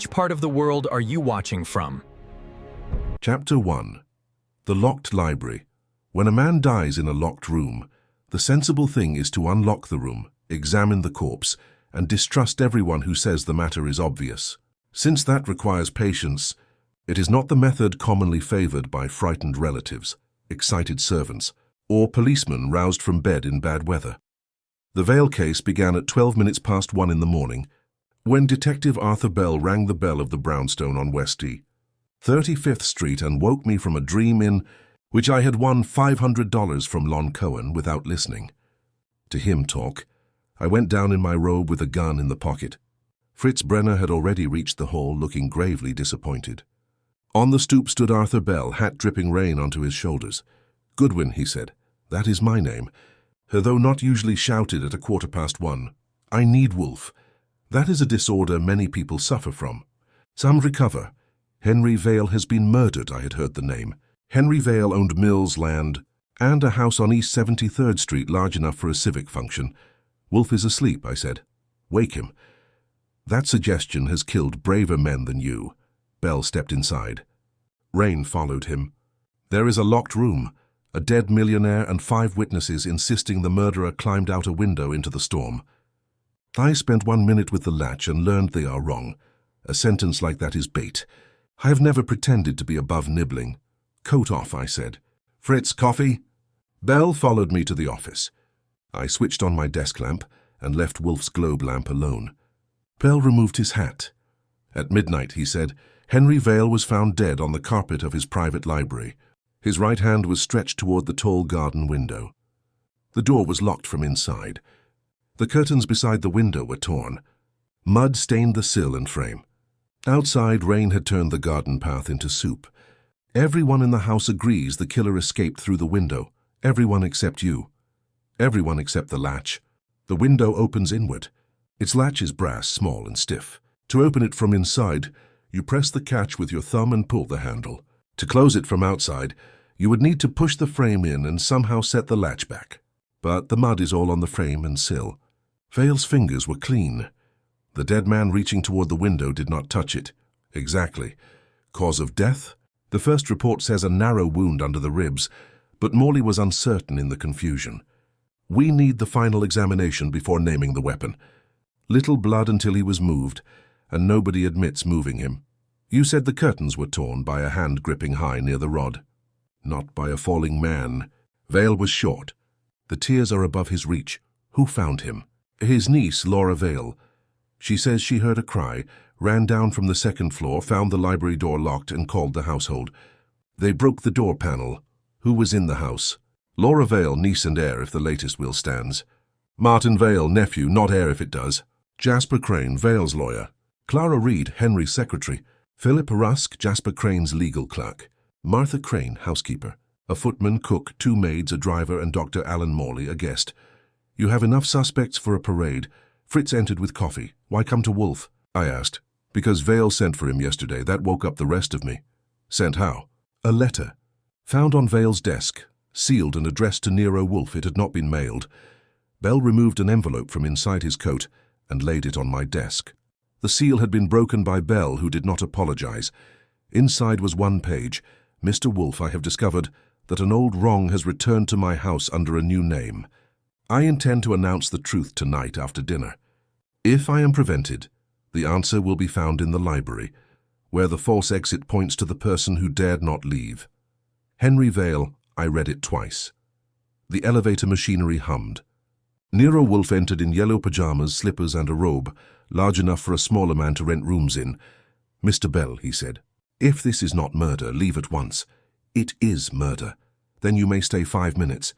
Which part of the world are you watching from? Chapter 1. The Locked Library. When a man dies in a locked room, the sensible thing is to unlock the room, examine the corpse, and distrust everyone who says the matter is obvious. Since that requires patience, it is not the method commonly favored by frightened relatives, excited servants, or policemen roused from bed in bad weather. The Vale case began at 1 in the morning, when Detective Arthur Bell rang the bell of the brownstone on West E. 35th Street and woke me from a dream in which I had won $500 from Lon Cohen without listening. To him talk, I went down in my robe with a gun in the pocket. Fritz Brenner had already reached the hall, looking gravely disappointed. On the stoop stood Arthur Bell, hat dripping rain onto his shoulders. "Goodwin," he said, "that is my name, though not usually shouted at 1:15. I need Wolf. That is a disorder many people suffer from. Some recover. Henry Vale has been murdered," I had heard the name. Henry Vale owned mills, land, and a house on East 73rd Street large enough for a civic function. "Wolf is asleep," I said. "Wake him." "That suggestion has killed braver men than you." Bell stepped inside. Rain followed him. "There is a locked room, a dead millionaire and 5 witnesses insisting the murderer climbed out a window into the storm. I spent 1 minute with the latch and learned they are wrong. A sentence like that is bait. I have never pretended to be above nibbling. "Coat off," I said. "Fritz, coffee?" Bell followed me to the office. I switched on my desk lamp and left Wolf's globe lamp alone. Bell removed his hat. At midnight, he said, Henry Vale was found dead on the carpet of his private library. His right hand was stretched toward the tall garden window. The door was locked from inside. The curtains beside the window were torn. Mud stained the sill and frame. Outside, rain had turned the garden path into soup. Everyone in the house agrees the killer escaped through the window. Everyone except you. Everyone except the latch. The window opens inward. Its latch is brass, small and stiff. To open it from inside, you press the catch with your thumb and pull the handle. To close it from outside, you would need to push the frame in and somehow set the latch back. But the mud is all on the frame and sill. Vale's fingers were clean. The dead man reaching toward the window did not touch it. Exactly. Cause of death? The first report says a narrow wound under the ribs, but Morley was uncertain in the confusion. We need the final examination before naming the weapon. Little blood until he was moved, and nobody admits moving him. You said the curtains were torn by a hand gripping high near the rod. Not by a falling man. Vale was short. The tears are above his reach. Who found him? His niece, Laura Vale. She says she heard a cry, ran down from the 2nd floor, found the library door locked, and called the household. They broke the door panel. Who was in the house? Laura Vale, niece and heir if the latest will stands. Martin Vale, nephew, not heir if it does. Jasper Crane, Vale's lawyer. Clara Reed, Henry's secretary. Philip Rusk, Jasper Crane's legal clerk. Martha Crane, housekeeper. A footman, cook, 2 maids, a driver, and Dr. Alan Morley, a guest. You have enough suspects for a parade. Fritz entered with coffee. Why come to Wolf? I asked. Because Vale sent for him yesterday. That woke up the rest of me. Sent how? A letter. Found on Vale's desk. Sealed and addressed to Nero Wolfe. It had not been mailed. Bell removed an envelope from inside his coat and laid it on my desk. The seal had been broken by Bell, who did not apologize. Inside was 1 page. Mr. Wolfe, I have discovered that an old wrong has returned to my house under a new name. I intend to announce the truth tonight after dinner. If I am prevented, the answer will be found in the library, where the false exit points to the person who dared not leave. Henry Vale, I read it twice. The elevator machinery hummed. Nero Wolfe entered in yellow pajamas, slippers, and a robe, large enough for a smaller man to rent rooms in. "Mr. Bell," he said, "if this is not murder, leave at once." "It is murder." "Then you may stay 5 minutes."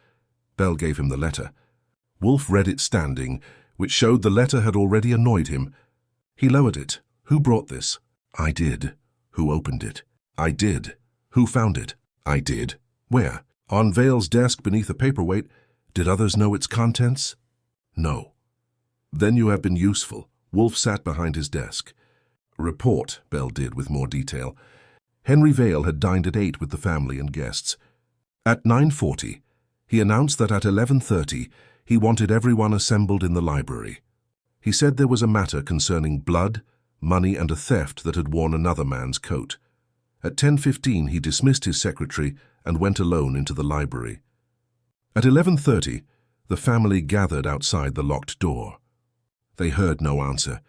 Bell gave him the letter. Wolfe read it standing, which showed the letter had already annoyed him. He lowered it. "Who brought this?" "I did." "Who opened it?" "I did." "Who found it?" "I did." "Where?" "On Vale's desk beneath a paperweight." "Did others know its contents?" "No." "Then you have been useful." Wolfe sat behind his desk. "Report," Bell did with more detail. Henry Vale had dined at 8 with the family and guests. At 9:40, he announced that at 11:30, he wanted everyone assembled in the library. He said there was a matter concerning blood, money and a theft that had worn another man's coat. At 10:15 he dismissed his secretary and went alone into the library. At 11:30, the family gathered outside the locked door. They heard no answer.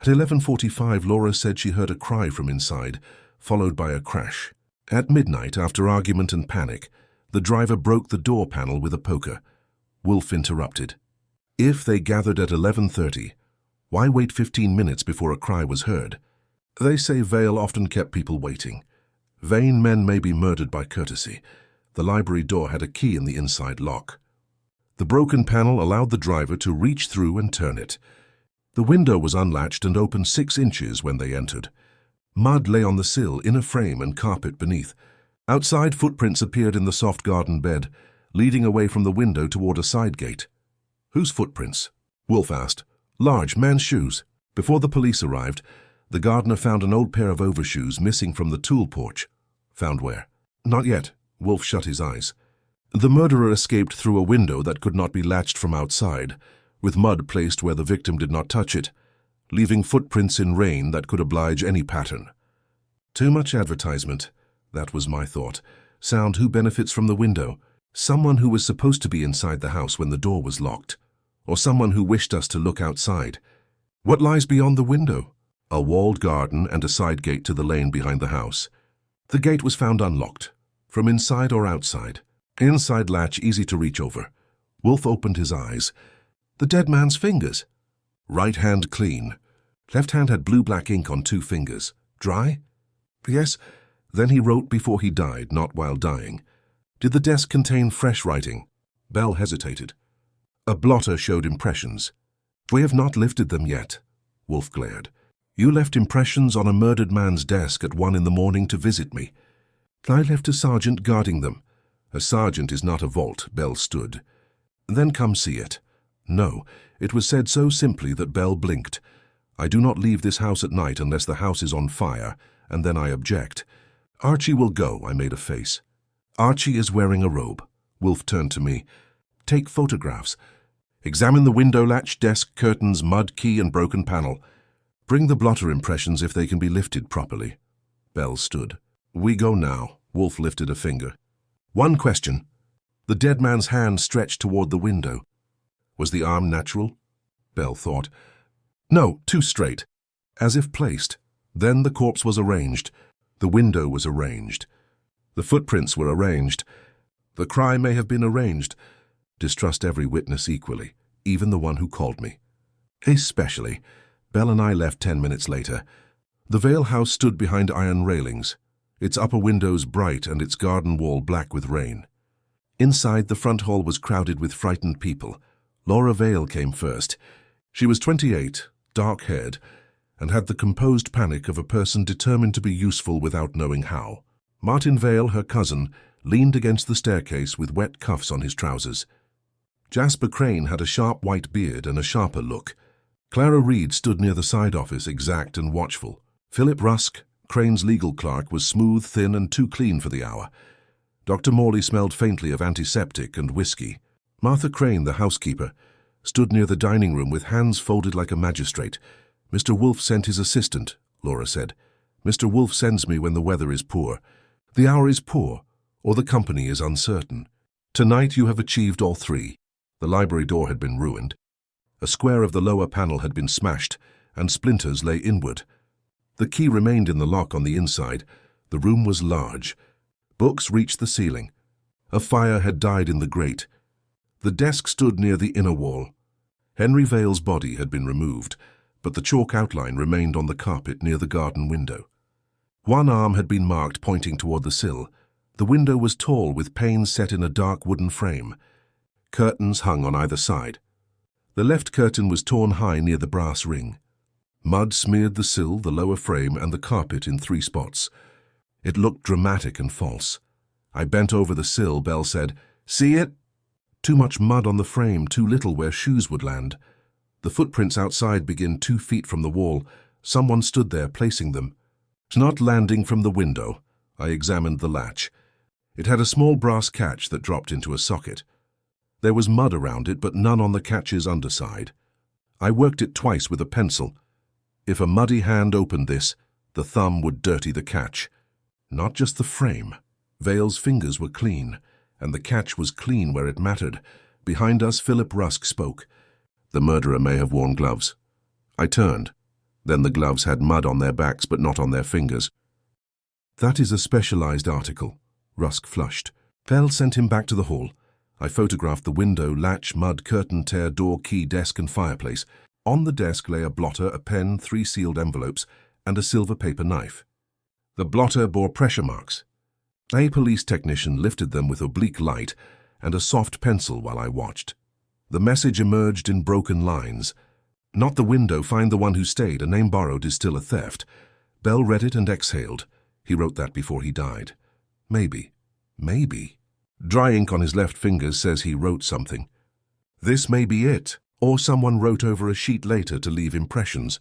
At 11:45, Laura said she heard a cry from inside, followed by a crash. At midnight, after argument and panic, the driver broke the door panel with a poker. Wolf interrupted. If they gathered at 11:30, why wait 15 minutes before a cry was heard? They say Vale often kept people waiting. Vain men may be murdered by courtesy. The library door had a key in the inside lock. The broken panel allowed the driver to reach through and turn it. The window was unlatched and open 6 inches when they entered. Mud lay on the sill, in a frame and carpet beneath. Outside, footprints appeared in the soft garden bed, leading away from the window toward a side gate. Whose footprints? Wolf asked. Large, man's shoes. Before the police arrived, the gardener found an old pair of overshoes missing from the tool porch. Found where? Not yet. Wolf shut his eyes. The murderer escaped through a window that could not be latched from outside, with mud placed where the victim did not touch it, leaving footprints in rain that could oblige any pattern. Too much advertisement. That was my thought. Sound, who benefits from the window? Someone who was supposed to be inside the house when the door was locked, or someone who wished us to look outside. What lies beyond the window? A walled garden and a side gate to the lane behind the house. The gate was found unlocked, from inside or outside. Inside latch easy to reach over. Wolf opened his eyes. The dead man's fingers. Right hand clean. Left hand had blue-black ink on 2 fingers. Dry? Yes. Then he wrote before he died, not while dying. Did the desk contain fresh writing? Bell hesitated. A blotter showed impressions. We have not lifted them yet. Wolf glared. You left impressions on a murdered man's desk at 1 in the morning to visit me. I left a sergeant guarding them. A sergeant is not a vault, Bell stood. Then come see it. No, it was said so simply that Bell blinked. I do not leave this house at night unless the house is on fire, and then I object. Archie will go, I made a face. Archie is wearing a robe. Wolf turned to me. Take photographs. Examine the window latch, desk, curtains, mud, key, and broken panel. Bring the blotter impressions if they can be lifted properly. Bell stood. We go now. Wolf lifted a finger. One question. The dead man's hand stretched toward the window. Was the arm natural? Bell thought. No, too straight. As if placed. Then the corpse was arranged. The window was arranged. The footprints were arranged. The cry may have been arranged. Distrust every witness equally, even the one who called me. Especially. Bell and I left 10 minutes later. The Vale house stood behind iron railings, its upper windows bright and its garden wall black with rain. Inside, the front hall was crowded with frightened people. Laura Vale came first. She was 28, dark-haired, and had the composed panic of a person determined to be useful without knowing how. Martin Vale, her cousin, leaned against the staircase with wet cuffs on his trousers. Jasper Crane had a sharp white beard and a sharper look. Clara Reed stood near the side office, exact and watchful. Philip Rusk, Crane's legal clerk, was smooth, thin, and too clean for the hour. Dr. Morley smelled faintly of antiseptic and whiskey. Martha Crane, the housekeeper, stood near the dining room with hands folded like a magistrate. Mr. Wolfe sent his assistant, Laura said. Mr. Wolfe sends me when the weather is poor. The hour is poor, or the company is uncertain. Tonight you have achieved all 3. The library door had been ruined. A square of the lower panel had been smashed, and splinters lay inward. The key remained in the lock on the inside. The room was large. Books reached the ceiling. A fire had died in the grate. The desk stood near the inner wall. Henry Vale's body had been removed, but the chalk outline remained on the carpet near the garden window. One arm had been marked pointing toward the sill. The window was tall with panes set in a dark wooden frame. Curtains hung on either side. The left curtain was torn high near the brass ring. Mud smeared the sill, the lower frame, and the carpet in 3 spots. It looked dramatic and false. I bent over the sill. Bell said, "See it?" Too much mud on the frame, too little where shoes would land. The footprints outside begin 2 feet from the wall. Someone stood there, placing them. Not landing from the window. I examined the latch. It had a small brass catch that dropped into a socket. There was mud around it, but none on the catch's underside. I worked it twice with a pencil. If a muddy hand opened this, the thumb would dirty the catch. Not just the frame. Vale's fingers were clean, and the catch was clean where it mattered. Behind us, Philip Rusk spoke. The murderer may have worn gloves. I turned. Then the gloves had mud on their backs but not on their fingers. That is a specialized article. Rusk flushed. Vale sent him back to the hall. I photographed the window, latch, mud, curtain, tear, door, key, desk and fireplace. On the desk lay a blotter, a pen, 3 sealed envelopes, and a silver paper knife. The blotter bore pressure marks. A police technician lifted them with oblique light and a soft pencil while I watched. The message emerged in broken lines. Not the window, find the one who stayed, a name borrowed is still a theft. Bell read it and exhaled. He wrote that before he died. Maybe. Dry ink on his left fingers says he wrote something. This may be it, or someone wrote over a sheet later to leave impressions.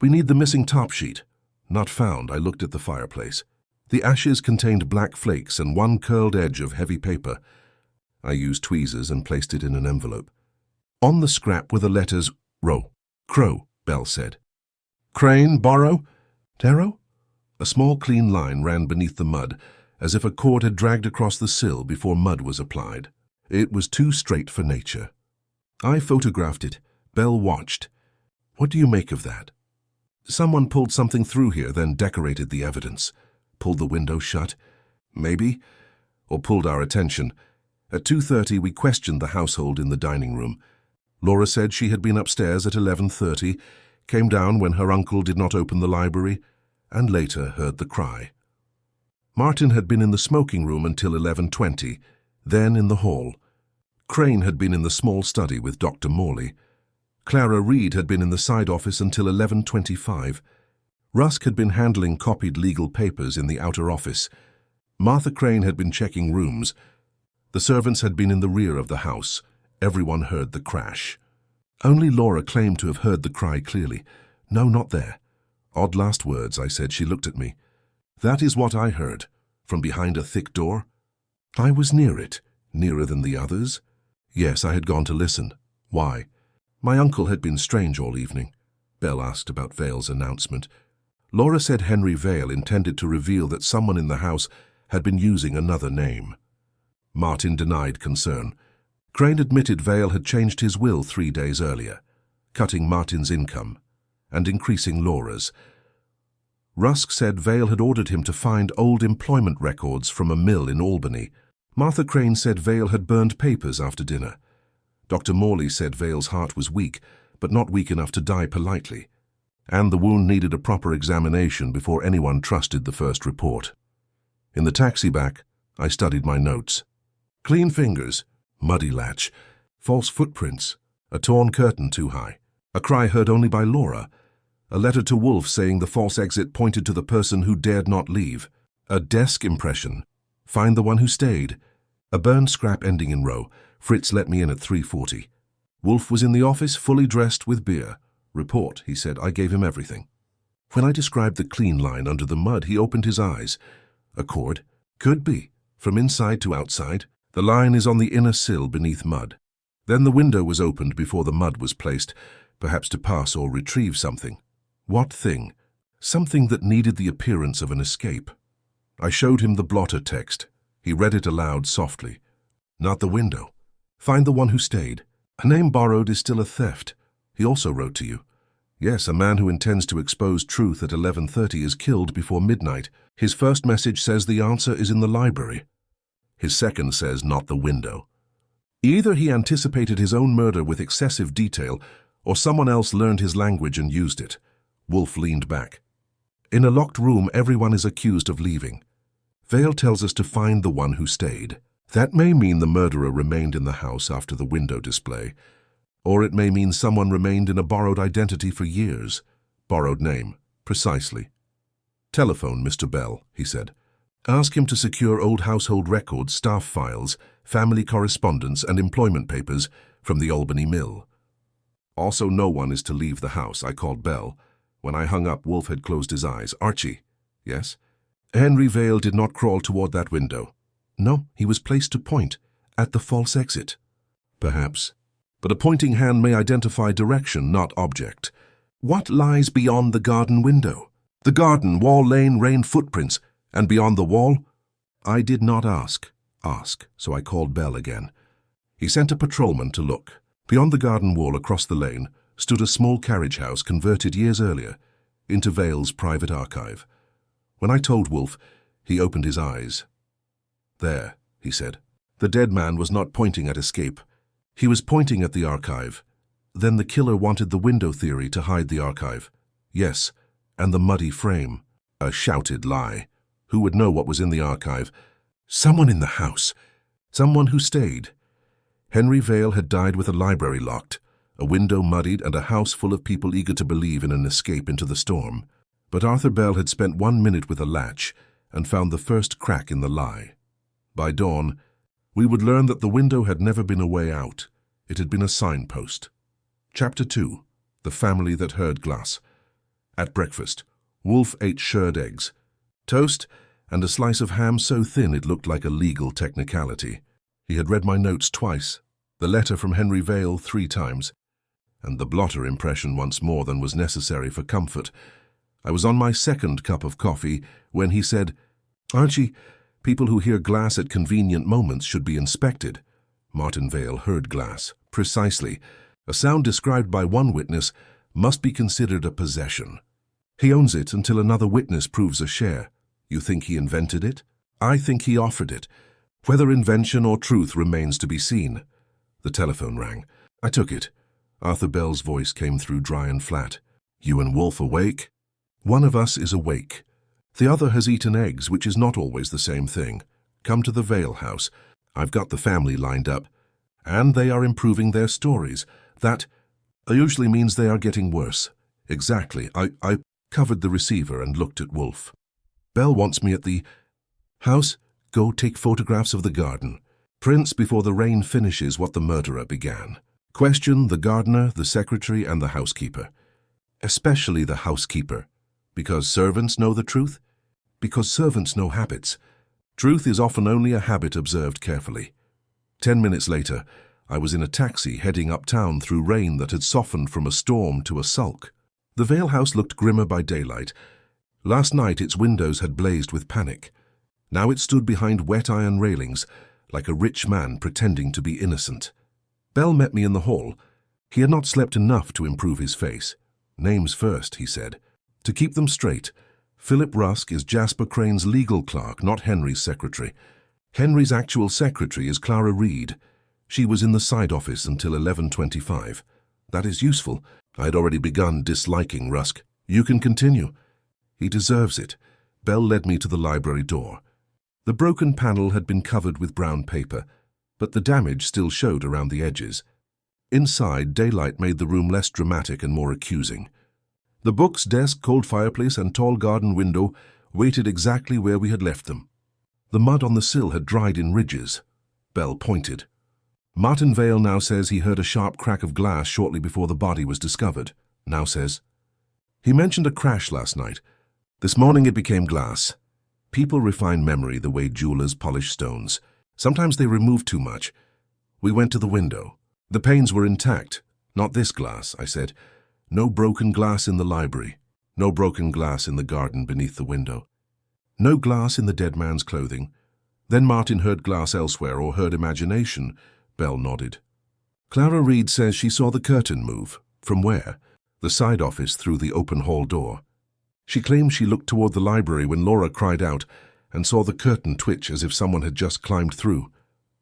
We need the missing top sheet. Not found. I looked at the fireplace. The ashes contained black flakes and one curled edge of heavy paper. I used tweezers and placed it in an envelope. On the scrap were the letters Crow, Bell said. Crane, borrow, Darrow? A small clean line ran beneath the mud, as if a cord had dragged across the sill before mud was applied. It was too straight for nature. I photographed it. Bell watched. What do you make of that? Someone pulled something through here, then decorated the evidence. Pulled the window shut? Maybe. Or pulled our attention. At 2:30 we questioned the household in the dining room. Laura said she had been upstairs at 11:30, came down when her uncle did not open the library, and later heard the cry. Martin had been in the smoking room until 11:20, then in the hall. Crane had been in the small study with Dr. Morley. Clara Reed had been in the side office until 11:25. Rusk had been handling copied legal papers in the outer office. Martha Crane had been checking rooms. The servants had been in the rear of the house. Everyone heard the crash. Only Laura claimed to have heard the cry clearly. No, not there. Odd last words, I said. She looked at me. That is what I heard. From behind a thick door? I was near it. Nearer than the others? Yes, I had gone to listen. Why? My uncle had been strange all evening. Bell asked about Vale's announcement. Laura said Henry Vale intended to reveal that someone in the house had been using another name. Martin denied concern. Crane admitted Vale had changed his will 3 days earlier, cutting Martin's income and increasing Laura's. Rusk said Vale had ordered him to find old employment records from a mill in Albany. Martha Crane said Vale had burned papers after dinner. Dr. Morley said Vale's heart was weak, but not weak enough to die politely, and the wound needed a proper examination before anyone trusted the first report. In the taxi back, I studied my notes. Clean fingers, muddy latch, false footprints, a torn curtain too high, a cry heard only by Laura, a letter to Wolf saying the false exit pointed to the person who dared not leave, a desk impression, find the one who stayed, a burned scrap ending in row, Fritz let me in at 3:40. Wolf was in the office fully dressed with beer. Report, he said. I gave him everything. When I described the clean line under the mud, he opened his eyes. A cord? Could be. From inside to outside. The line is on the inner sill beneath mud. Then the window was opened before the mud was placed, perhaps to pass or retrieve something. What thing? Something that needed the appearance of an escape. I showed him the blotter text. He read it aloud softly. Not the window. Find the one who stayed. A name borrowed is still a theft. He also wrote to you. Yes, a man who intends to expose truth at 11:30 is killed before midnight. His first message says the answer is in the library. His second says not the window. Either he anticipated his own murder with excessive detail, or someone else learned his language and used it. Wolf leaned back. In a locked room, everyone is accused of leaving. Vale tells us to find the one who stayed. That may mean the murderer remained in the house after the window display, or it may mean someone remained in a borrowed identity for years. Borrowed name, precisely. Telephone Mr. Bell, he said. Ask him to secure old household records, staff files, family correspondence, and employment papers from the Albany mill. Also, no one is to leave the house. I called Bell. When I hung up, Wolf had closed his eyes. Archie. Yes? Henry Vale did not crawl toward that window. No, he was placed to point, at the false exit. Perhaps. But a pointing hand may identify direction, not object. What lies beyond the garden window? The garden, wall, lane, rain, footprints, and beyond the wall? I did not ask, so I called Bell again. He sent a patrolman to look. Beyond the garden wall across the lane stood a small carriage house converted years earlier into Vale's private archive. When I told Wolf, he opened his eyes. There, he said. The dead man was not pointing at escape. He was pointing at the archive. Then the killer wanted the window theory to hide the archive. Yes, and the muddy frame. A shouted lie. Who would know what was in the archive? Someone in the house. Someone who stayed. Henry Vale had died with a library locked, a window muddied, and a house full of people eager to believe in an escape into the storm. But Arthur Bell had spent 1 minute with a latch and found the first crack in the lie. By dawn, we would learn that the window had never been a way out. It had been a signpost. Chapter 2. The Family That Heard Glass. At breakfast, Wolf ate shirred eggs, toast, and a slice of ham so thin it looked like a legal technicality. He had read my notes twice, the letter from Henry Vale 3 times, and the blotter impression once more than was necessary for comfort. I was on my second cup of coffee when he said, "Archie, people who hear glass at convenient moments should be inspected." Martin Vale heard glass, precisely. A sound described by one witness must be considered a possession. He owns it until another witness proves a share. You think he invented it? I think he offered it. Whether invention or truth remains to be seen. The telephone rang. I took it. Arthur Bell's voice came through dry and flat. "You and Wolf awake?" "One of us is awake. The other has eaten eggs, which is not always the same thing. Come to the Vale house. I've got the family lined up. And they are improving their stories. That usually means they are getting worse." "Exactly." I covered the receiver and looked at Wolf. "Bell wants me at the house. Go take photographs of the garden. Prints before the rain finishes what the murderer began. Question the gardener, the secretary, and the housekeeper. Especially the housekeeper. Because servants know the truth? Because servants know habits. Truth is often only a habit observed carefully." 10 minutes later, I was in a taxi heading uptown through rain that had softened from a storm to a sulk. The Vale house looked grimmer by daylight. Last night its windows had blazed with panic. Now it stood behind wet iron railings, like a rich man pretending to be innocent. Bell met me in the hall. He had not slept enough to improve his face. "Names first," he said. "To keep them straight, Philip Rusk is Jasper Crane's legal clerk, not Henry's secretary. Henry's actual secretary is Clara Reed. She was in the side office until 11:25. That is useful. I had already begun disliking Rusk. You can continue." "He deserves it." Bell led me to the library door. The broken panel had been covered with brown paper, but the damage still showed around the edges. Inside, daylight made the room less dramatic and more accusing. The books, desk, cold fireplace, and tall garden window waited exactly where we had left them. The mud on the sill had dried in ridges. Bell pointed. "Martin Vale now says he heard a sharp crack of glass shortly before the body was discovered. Now says, he mentioned a crash last night. This morning it became glass. People refine memory the way jewelers polish stones. Sometimes they remove too much. We went to the window. The panes were intact. Not this glass," I said. "No broken glass in the library. No broken glass in the garden beneath the window. No glass in the dead man's clothing. Then Martin heard glass elsewhere or heard imagination." Bell nodded. "Clara Reed says she saw the curtain move." "From where?" "The side office through the open hall door. She claims she looked toward the library when Laura cried out and saw the curtain twitch as if someone had just climbed through."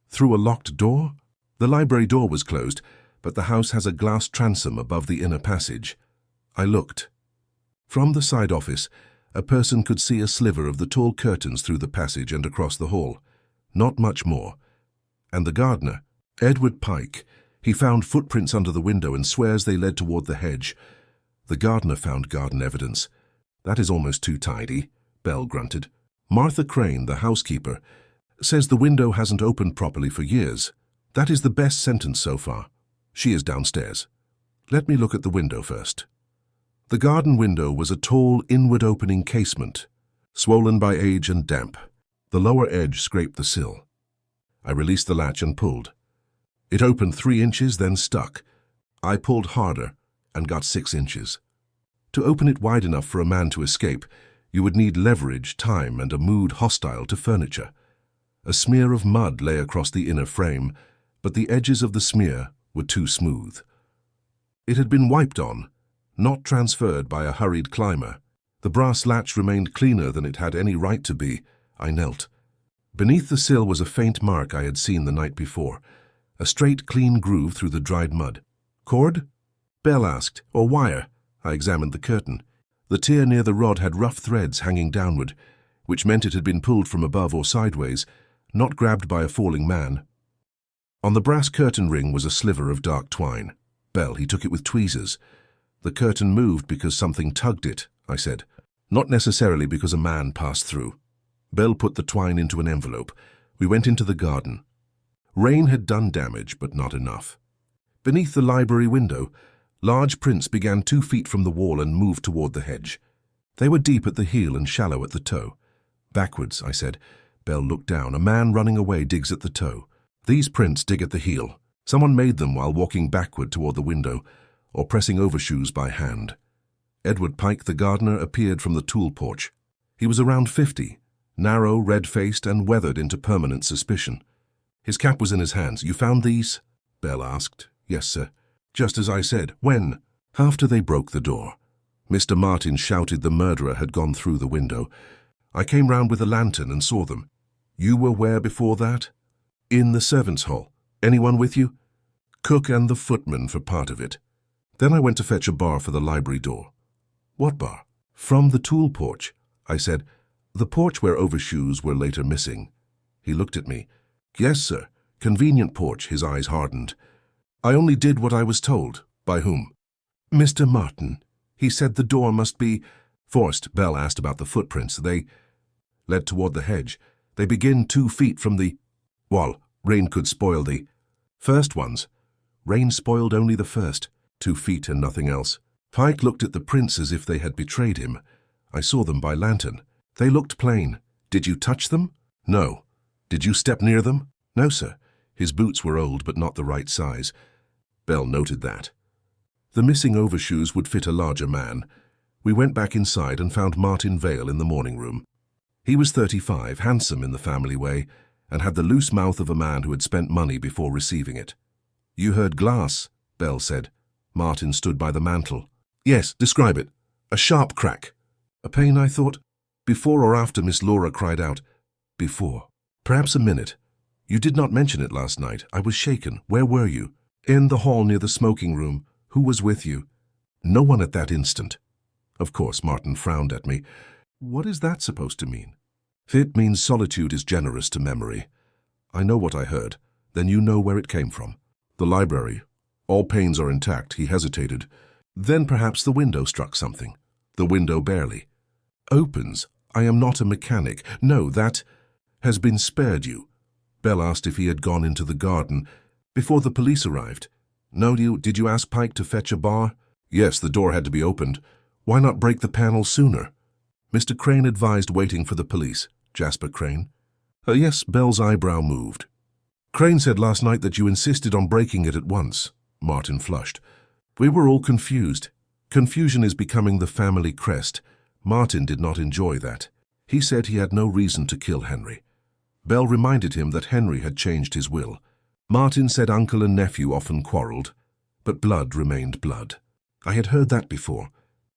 "Through a locked door?" "The library door was closed, but the house has a glass transom above the inner passage." I looked. From the side office, a person could see a sliver of the tall curtains through the passage and across the hall. Not much more. And the gardener, Edward Pike, he found footprints under the window and swears they led toward the hedge. The gardener found garden evidence. "That is almost too tidy," Bell grunted. "Martha Crane, the housekeeper, says the window hasn't opened properly for years. That is the best sentence so far. She is downstairs. Let me look at the window first." The garden window was a tall, inward-opening casement, swollen by age and damp. The lower edge scraped the sill. I released the latch and pulled. It opened 3 inches, then stuck. I pulled harder and got 6 inches. To open it wide enough for a man to escape, you would need leverage, time, and a mood hostile to furniture. A smear of mud lay across the inner frame, but the edges of the smear were too smooth. It had been wiped on, not transferred by a hurried climber. The brass latch remained cleaner than it had any right to be. I knelt. Beneath the sill was a faint mark I had seen the night before, a straight, clean groove through the dried mud. Cord? Bell asked. Or wire? I examined the curtain. The tier near the rod had rough threads hanging downward, which meant it had been pulled from above or sideways, not grabbed by a falling man. On the brass curtain ring was a sliver of dark twine. Bell, he took it with tweezers. The curtain moved because something tugged it, I said. Not necessarily because a man passed through. Bell put the twine into an envelope. We went into the garden. Rain had done damage, but not enough. Beneath the library window, large prints began 2 feet from the wall and moved toward the hedge. They were deep at the heel and shallow at the toe. Backwards, I said. Bell looked down. A man running away digs at the toe. These prints dig at the heel. Someone made them while walking backward toward the window, or pressing overshoes by hand. Edward Pike, the gardener, appeared from the tool porch. He was around 50, narrow, red-faced, and weathered into permanent suspicion. His cap was in his hands. You found these? Bell asked. Yes, sir. Just as I said. When? After they broke the door. Mr. Martin shouted the murderer had gone through the window. I came round with a lantern and saw them. You were where before that? In the servants' hall. Anyone with you? Cook and the footman for part of it. Then I went to fetch a bar for the library door. What bar? From the tool porch, I said. The porch where overshoes were later missing. He looked at me. Yes, sir. Convenient porch. His eyes hardened. I only did what I was told. By whom? Mr. Martin. He said the door must be forced. Bell asked about the footprints. They led toward the hedge. They begin 2 feet from the wall. Rain could spoil the first ones. Rain spoiled only the first. 2 feet and nothing else. Pike looked at the prints as if they had betrayed him. I saw them by lantern. They looked plain. Did you touch them? No. Did you step near them? No, sir. His boots were old but not the right size. Bell noted that. The missing overshoes would fit a larger man. We went back inside and found Martin Vale in the morning room. He was 35, handsome in the family way, and had the loose mouth of a man who had spent money before receiving it. You heard glass, Bell said. Martin stood by the mantel. Yes, describe it. A sharp crack. A pain, I thought. Before or after Miss Laura cried out? Before. Perhaps a minute. You did not mention it last night. I was shaken. Where were you? In the hall near the smoking room. Who was with you? No one at that instant. Of course, Martin frowned at me. What is that supposed to mean? It means solitude is generous to memory. I know what I heard. Then you know where it came from. The library. All panes are intact. He hesitated. Then perhaps the window struck something. The window barely. Opens. I am not a mechanic. No, that has been spared you. Bell asked if he had gone into the garden before the police arrived. No, did you ask Pike to fetch a bar? Yes, the door had to be opened. Why not break the panel sooner? Mr. Crane advised waiting for the police. Jasper Crane. Yes, Bell's eyebrow moved. Crane said last night that you insisted on breaking it at once. Martin flushed. We were all confused. Confusion is becoming the family crest. Martin did not enjoy that. He said he had no reason to kill Henry. Bell reminded him that Henry had changed his will. Martin said uncle and nephew often quarreled, but blood remained blood. I had heard that before.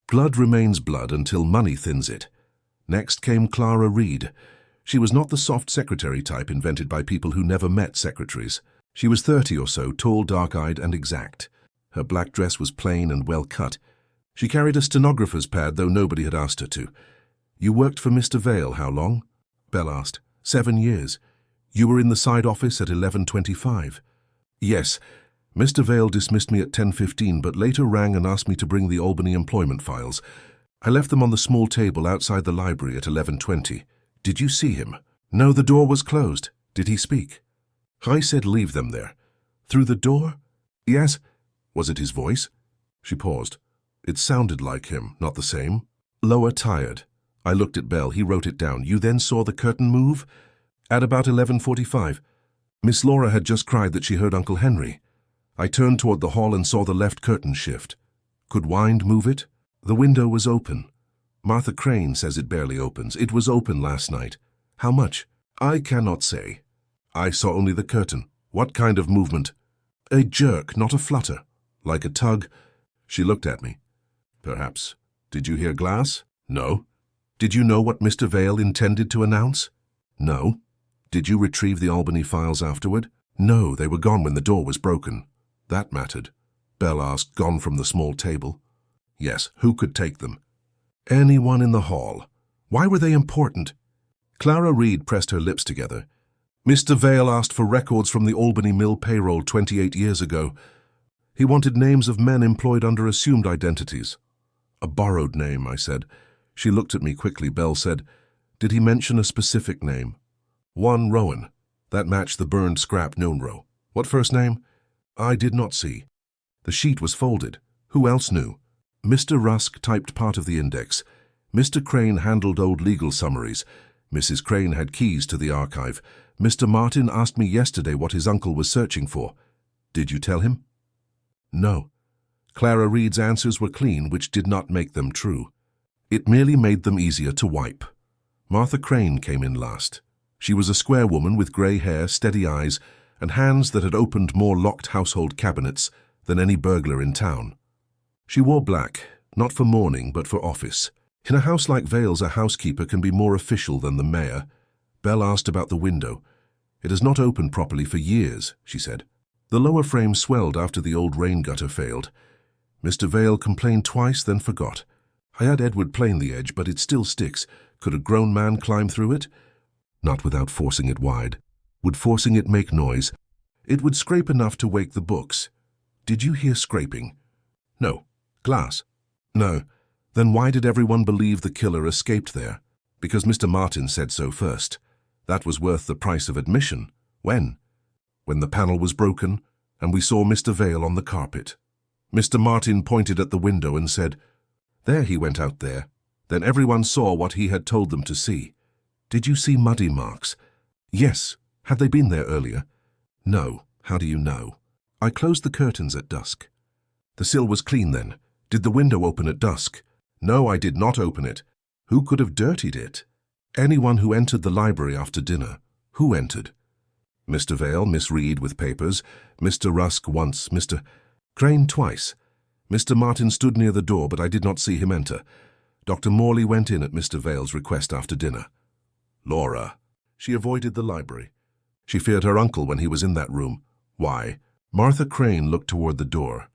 Blood remains blood until money thins it. Next came Clara Reed. She was not the soft secretary type invented by people who never met secretaries. She was 30 or so, tall, dark-eyed, and exact. Her black dress was plain and well cut. She carried a stenographer's pad, though nobody had asked her to. You worked for Mr. Vale how long? Bell asked. 7 years. You were in the side office at 11:25. Yes. Mr. Vale dismissed me at 10:15, but later rang and asked me to bring the Albany employment files. I left them on the small table outside the library at 11:20. Did you see him? No, the door was closed. Did he speak? I said leave them there. Through the door? Yes. Was it his voice? She paused. It sounded like him, not the same. Lower tired. I looked at Bell. He wrote it down. You then saw the curtain move? At about 11:45. Miss Laura had just cried that she heard Uncle Henry. I turned toward the hall and saw the left curtain shift. Could Wind move it? The window was open. Martha Crane says it barely opens. It was open last night. How much? I cannot say. I saw only the curtain. What kind of movement? A jerk, not a flutter. Like a tug. She looked at me. Perhaps. Did you hear glass? No. Did you know what Mr. Vale intended to announce? No. Did you retrieve the Albany files afterward? No, they were gone when the door was broken. That mattered. Bell asked, gone from the small table. Yes, who could take them? Anyone in the hall. Why were they important? Clara Reed pressed her lips together. Mr. Vale asked for records from the Albany Mill payroll 28 years ago. He wanted names of men employed under assumed identities. A borrowed name, I said. She looked at me quickly. Bell said, did he mention a specific name? One Rowan. That matched the burned scrap Nonro. What first name? I did not see. The sheet was folded. Who else knew? Mr. Rusk typed part of the index. Mr. Crane handled old legal summaries. Mrs. Crane had keys to the archive. Mr. Martin asked me yesterday what his uncle was searching for. Did you tell him? No. Clara Reed's answers were clean, which did not make them true. It merely made them easier to wipe. Martha Crane came in last. She was a square woman with grey hair, steady eyes, and hands that had opened more locked household cabinets than any burglar in town. She wore black, not for mourning but for office. In a house like Vale's, a housekeeper can be more official than the mayor. Bell asked about the window. It has not opened properly for years, she said. The lower frame swelled after the old rain gutter failed. Mr. Vale complained twice, then forgot. I had Edward plane the edge, but it still sticks. Could a grown man climb through it? Not without forcing it wide. Would forcing it make noise? It would scrape enough to wake the books. Did you hear scraping? No. Glass? No. Then why did everyone believe the killer escaped there? Because Mr. Martin said so first. That was worth the price of admission. When? When the panel was broken, and we saw Mr. Vale on the carpet. Mr. Martin pointed at the window and said, there he went out there. Then everyone saw what he had told them to see. Did you see muddy marks? Yes. Had they been there earlier? No. How do you know? I closed the curtains at dusk. The sill was clean then. Did the window open at dusk? No, I did not open it. Who could have dirtied it? Anyone who entered the library after dinner. Who entered? Mr. Vale, Miss Reed with papers, Mr. Rusk once, Mr. Crane twice. Mr. Martin stood near the door, but I did not see him enter. Dr. Morley went in at Mr. Vale's request after dinner. Laura. She avoided the library. She feared her uncle when he was in that room. Why? Martha Crane looked toward the door.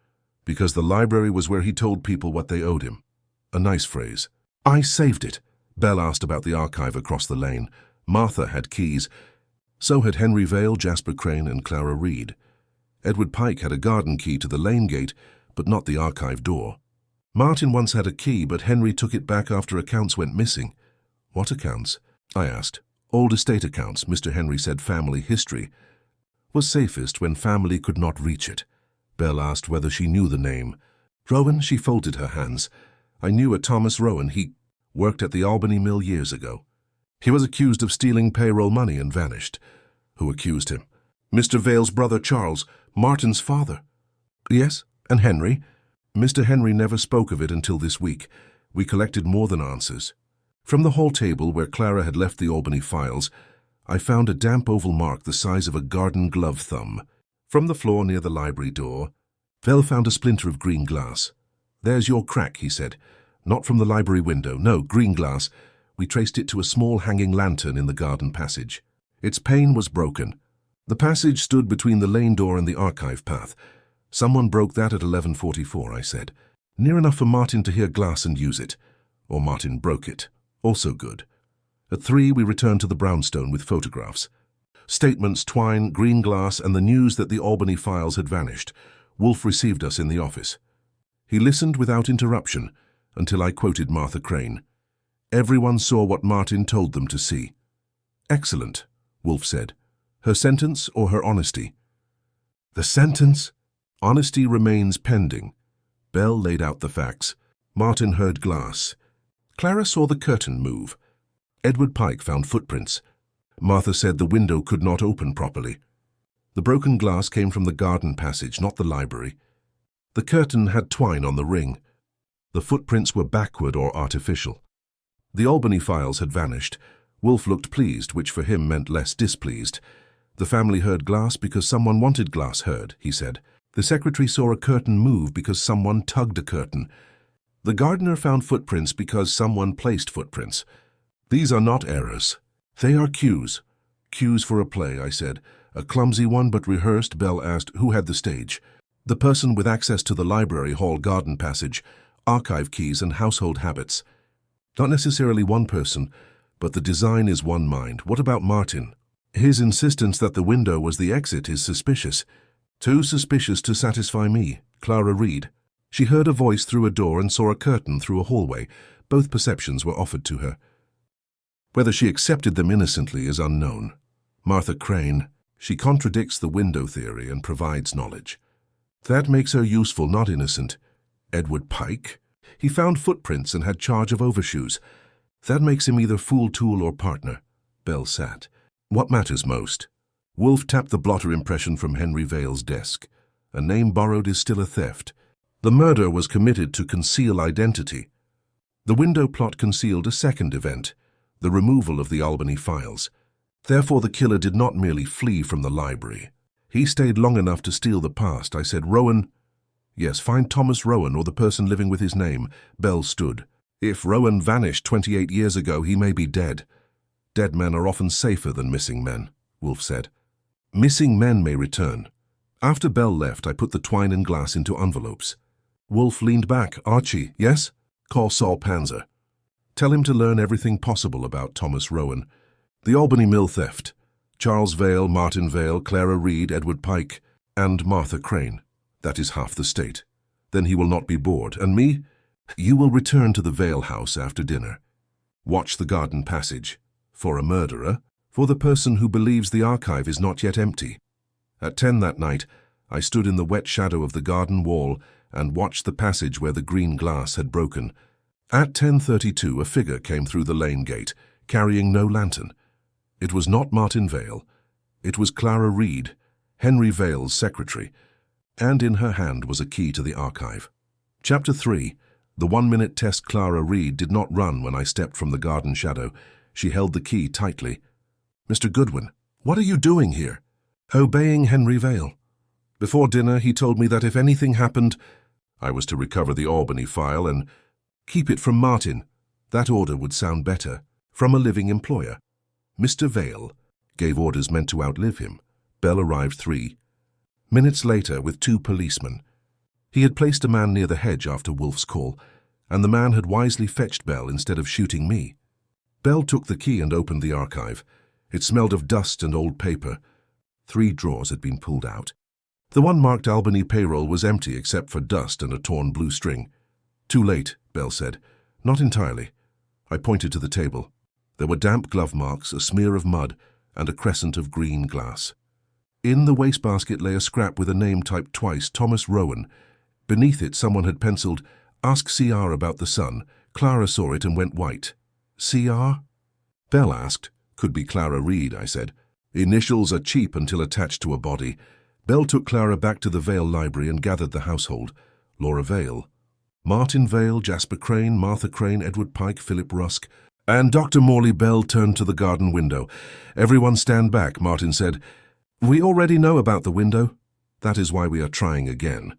Because the library was where he told people what they owed him. A nice phrase. I saved it. Bell asked about the archive across the lane. Martha had keys. So had Henry Vale, Jasper Crane, and Clara Reed. Edward Pike had a garden key to the lane gate, but not the archive door. Martin once had a key, but Henry took it back after accounts went missing. What accounts? I asked. Old estate accounts, Mr. Henry said. Family history was safest when family could not reach it. Bell asked whether she knew the name. Rowan, she folded her hands. I knew a Thomas Rowan. He worked at the Albany Mill years ago. He was accused of stealing payroll money and vanished. Who accused him? Mr. Vale's brother Charles, Martin's father. Yes, and Henry. Mr. Henry never spoke of it until this week. We collected more than answers. From the hall table where Clara had left the Albany files, I found a damp oval mark the size of a garden glove thumb. From the floor near the library door, Vale found a splinter of green glass. There's your crack, he said. Not from the library window. No, green glass. We traced it to a small hanging lantern in the garden passage. Its pane was broken. The passage stood between the lane door and the archive path. Someone broke that at 11:44, I said. Near enough for Martin to hear glass and use it. Or Martin broke it. Also good. At 3, we returned to the brownstone with photographs. Statements, twine, green glass, and the news that the Albany files had vanished. Wolfe received us in the office. He listened without interruption until I quoted Martha Crane. Everyone saw what Martin told them to see. Excellent, Wolfe said. Her sentence or her honesty? The sentence? Honesty remains pending. Bell laid out the facts. Martin heard glass. Clara saw the curtain move. Edward Pike found footprints. Martha said the window could not open properly. The broken glass came from the garden passage, not the library. The curtain had twine on the ring. The footprints were backward or artificial. The Albany files had vanished. Wolf looked pleased, which for him meant less displeased. The family heard glass because someone wanted glass heard, he said. The secretary saw a curtain move because someone tugged a curtain. The gardener found footprints because someone placed footprints. These are not errors. They are cues. Cues for a play, I said. A clumsy one but rehearsed. Bell asked who had the stage. The person with access to the library, hall, garden passage, archive keys and household habits. Not necessarily one person, but the design is one mind. What about Martin? His insistence that the window was the exit is suspicious. Too suspicious to satisfy me, Clara Reed. She heard a voice through a door and saw a curtain through a hallway. Both perceptions were offered to her. Whether she accepted them innocently is unknown. Martha Crane. She contradicts the window theory and provides knowledge. That makes her useful, not innocent. Edward Pike. He found footprints and had charge of overshoes. That makes him either fool, tool, or partner. Bell sat. What matters most? Wolf tapped the blotter impression from Henry Vale's desk. A name borrowed is still a theft. The murder was committed to conceal identity. The window plot concealed a second event, the removal of the Albany files. Therefore, the killer did not merely flee from the library. He stayed long enough to steal the past. I said, Rowan. Yes, find Thomas Rowan or the person living with his name. Bell stood. If Rowan vanished 28 years ago, he may be dead. Dead men are often safer than missing men, Wolf said. Missing men may return. After Bell left, I put the twine and glass into envelopes. Wolf leaned back. Archie, yes? Call Saul Panzer. Tell him to learn everything possible about Thomas Rowan. The Albany Mill theft. Charles Vale, Martin Vale, Clara Reed, Edward Pike, and Martha Crane. That is half the state. Then he will not be bored. And me? You will return to the Vale house after dinner. Watch the garden passage. For a murderer, for the person who believes the archive is not yet empty. At 10 that night, I stood in the wet shadow of the garden wall and watched the passage where the green glass had broken. At 10:32, a figure came through the lane gate, carrying no lantern. It was not Martin Vale. It was Clara Reed, Henry Vale's secretary, and in her hand was a key to the archive. Chapter 3. The 1-minute test. Clara Reed did not run when I stepped from the garden shadow. She held the key tightly. Mr. Goodwin, what are you doing here? Obeying Henry Vale. Before dinner, he told me that if anything happened, I was to recover the Albany file and keep it from Martin. That order would sound better, from a living employer. Mr. Vale gave orders meant to outlive him. Bell arrived 3 minutes later with 2 policemen. He had placed a man near the hedge after Wolf's call, and the man had wisely fetched Bell instead of shooting me. Bell took the key and opened the archive. It smelled of dust and old paper. 3 drawers had been pulled out. The one marked Albany payroll was empty except for dust and a torn blue string. Too late, Bell said. Not entirely. I pointed to the table. There were damp glove marks, a smear of mud, and a crescent of green glass. In the wastebasket lay a scrap with a name typed twice, Thomas Rowan. Beneath it, someone had penciled, "Ask CR about the son." Clara saw it and went white. CR? Bell asked. Could be Clara Reed, I said. Initials are cheap until attached to a body. Bell took Clara back to the Vale Library and gathered the household. Laura Vale, Martin Vale, Jasper Crane, Martha Crane, Edward Pike, Philip Rusk, and Dr. Morley. Bell turned to the garden window. Everyone stand back, Martin said. We already know about the window. That is why we are trying again.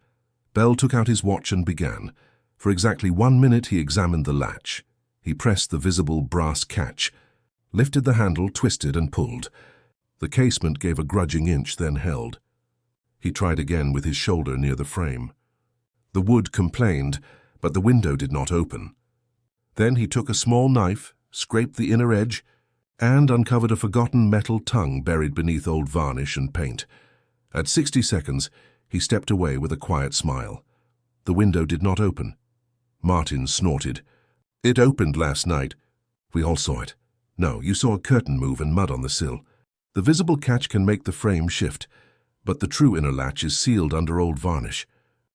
Bell took out his watch and began. For exactly 1 minute he examined the latch. He pressed the visible brass catch, lifted the handle, twisted and pulled. The casement gave a grudging inch, then held. He tried again with his shoulder near the frame. The wood complained, but the window did not open. Then he took a small knife, scraped the inner edge, and uncovered a forgotten metal tongue buried beneath old varnish and paint. At 60 seconds, he stepped away with a quiet smile. The window did not open. Martin snorted. It opened last night. We all saw it. No, you saw a curtain move and mud on the sill. The visible catch can make the frame shift, but the true inner latch is sealed under old varnish.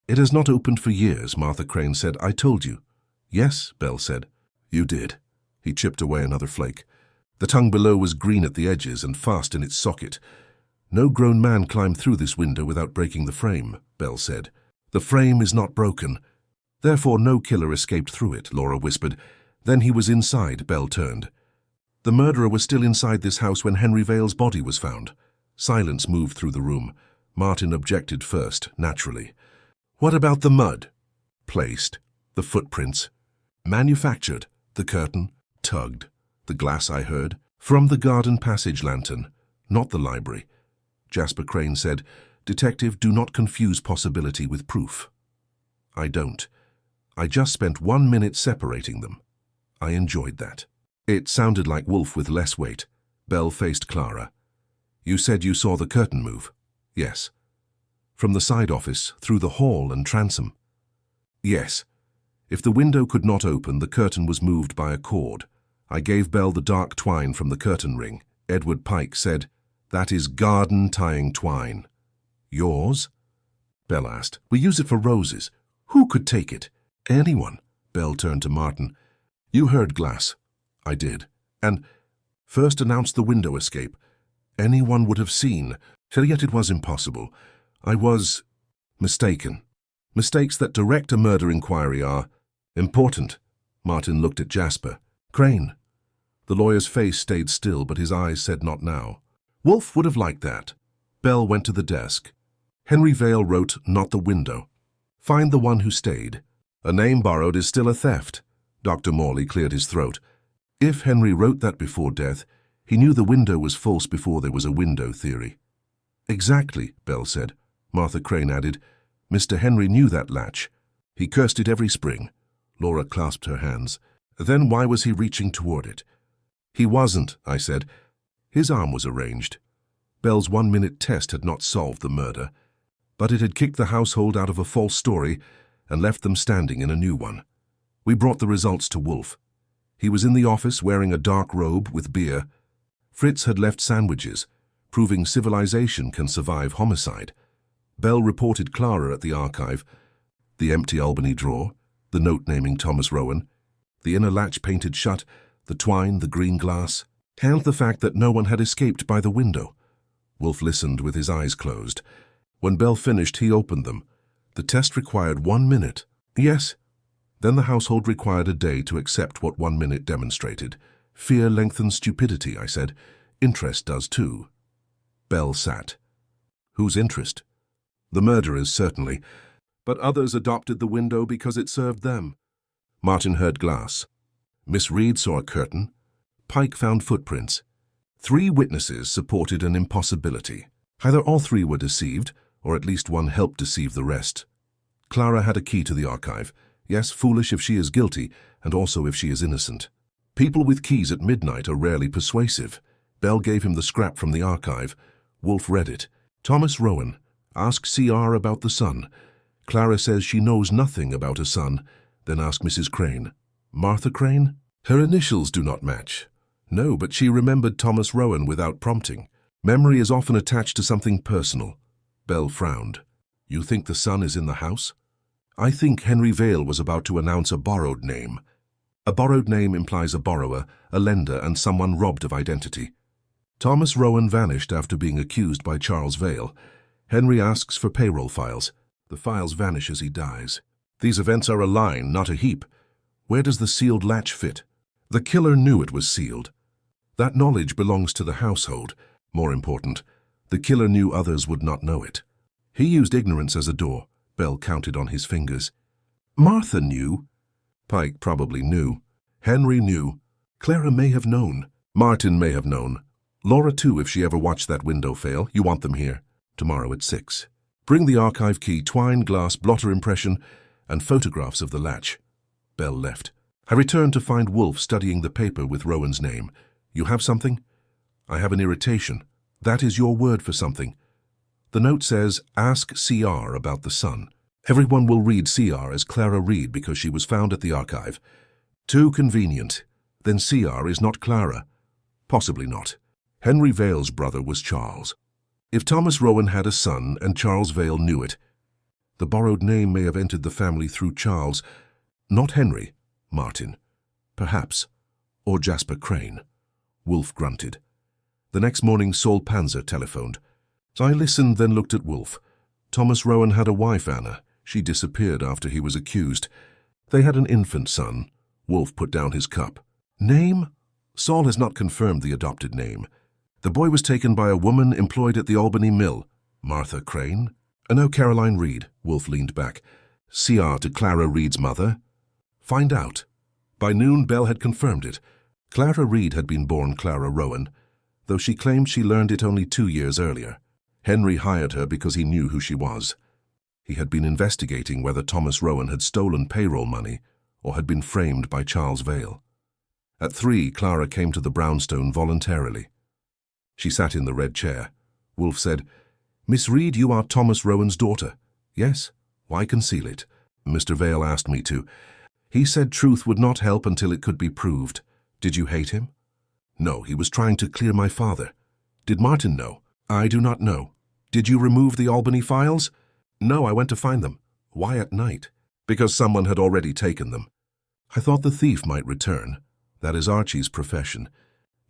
It has not opened for years, Martha Crane said. I told you. Yes, Bell said. You did. He chipped away another flake. The tongue below was green at the edges and fast in its socket. No grown man climbed through this window without breaking the frame, Bell said. The frame is not broken. Therefore no killer escaped through it, Laura whispered. Then he was inside, Belle turned. The murderer was still inside this house when Henry Vale's body was found. Silence moved through the room. Martin objected first, naturally. What about the mud? Placed. The footprints. Manufactured. The curtain. Tugged. The glass I heard. From the garden passage lantern, not the library. Jasper Crane said, Detective, do not confuse possibility with proof. I don't. I just spent 1 minute separating them. I enjoyed that. It sounded like Wolf with less weight. Belle faced Clara. You said you saw the curtain move? Yes. From the side office, through the hall and transom? Yes. If the window could not open, the curtain was moved by a cord. I gave Belle the dark twine from the curtain ring. Edward Pike said, That is garden tying twine. Yours? Belle asked. We use it for roses. Who could take it? Anyone. Belle turned to Martin. You heard Glass. I did. And first announced the window escape. Anyone would have seen, yet it was impossible. I was mistaken. Mistakes that direct a murder inquiry are important. Martin looked at Jasper. Crane. The lawyer's face stayed still, but his eyes said not now. Wolf would have liked that. Belle went to the desk. Henry Vale wrote, not the window. Find the one who stayed. A name borrowed is still a theft. Dr. Morley cleared his throat. If Henry wrote that before death, he knew the window was false before there was a window theory. Exactly, Belle said. Martha Crane added, Mr. Henry knew that latch. He cursed it every spring. Laura clasped her hands. Then why was he reaching toward it? He wasn't, I said. His arm was arranged. Belle's 1 minute test had not solved the murder, but it had kicked the household out of a false story and left them standing in a new one. We brought the results to Wolf. He was in the office wearing a dark robe with beer. Fritz had left sandwiches, proving civilization can survive homicide. Belle reported Clara at the archive, the empty Albany drawer, the note naming Thomas Rowan, the inner latch painted shut, the twine, the green glass, and the fact that no one had escaped by the window. Wolf listened with his eyes closed. When Belle finished, he opened them. The test required 1 minute. Yes. Then the household required a day to accept what 1 minute demonstrated. Fear lengthens stupidity, I said. Interest does too. Belle sat. Whose interest? The murderers, certainly. But others adopted the window because it served them. Martin heard glass. Miss Reed saw a curtain. Pike found footprints. 3 witnesses supported an impossibility. Either all 3 were deceived, or at least one helped deceive the rest. Clara had a key to the archive. Yes, foolish if she is guilty, and also if she is innocent. People with keys at midnight are rarely persuasive. Belle gave him the scrap from the archive. Wolf read it. Thomas Rowan. Ask CR about the son. Clara says she knows nothing about a son. Then ask Mrs. Crane. Martha Crane? Her initials do not match. No, but she remembered Thomas Rowan without prompting. Memory is often attached to something personal. Belle frowned. You think the son is in the house? I think Henry Vale was about to announce a borrowed name. A borrowed name implies a borrower, a lender, and someone robbed of identity. Thomas Rowan vanished after being accused by Charles Vale. Henry asks for payroll files. The files vanish as he dies. These events are a line, not a heap. Where does the sealed latch fit? The killer knew it was sealed. That knowledge belongs to the household. More important, the killer knew others would not know it. He used ignorance as a door. Belle counted on his fingers. Martha knew. Pike probably knew. Henry knew. Clara may have known. Martin may have known. Laura too, if she ever watched that window fail. You want them here. Tomorrow at 6. Bring the archive key, twine, glass, blotter impression, and photographs of the latch. Belle left. I returned to find Wolf studying the paper with Rowan's name. You have something? I have an irritation. That is your word for something. The note says, ask CR about the son. Everyone will read CR as Clara Reed because she was found at the archive. Too convenient. Then CR is not Clara. Possibly not. Henry Vale's brother was Charles. If Thomas Rowan had a son and Charles Vale knew it, the borrowed name may have entered the family through Charles, not Henry, Martin, perhaps, or Jasper Crane. Wolf grunted. The next morning Saul Panzer telephoned. I listened, then looked at Wolf. Thomas Rowan had a wife, Anna. She disappeared after he was accused. They had an infant son. Wolf put down his cup. Name? Saul has not confirmed the adopted name. The boy was taken by a woman employed at the Albany Mill. Martha Crane? No, Caroline Reed. Wolf leaned back. CR to Clara Reed's mother? Find out. By noon, Bell had confirmed it. Clara Reed had been born Clara Rowan, though she claimed she learned it only 2 years earlier. Henry hired her because he knew who she was. He had been investigating whether Thomas Rowan had stolen payroll money or had been framed by Charles Vale. At 3, Clara came to the brownstone voluntarily. She sat in the red chair. Wolf said, "Miss Reed, you are Thomas Rowan's daughter." "Yes. Why conceal it?" "Mr. Vale asked me to. He said truth would not help until it could be proved." "Did you hate him?" "No, he was trying to clear my father." "Did Martin know?" "I do not know." "Did you remove the Albany files?" "No, I went to find them." "Why at night?" "Because someone had already taken them." "I thought the thief might return. That is Archie's profession.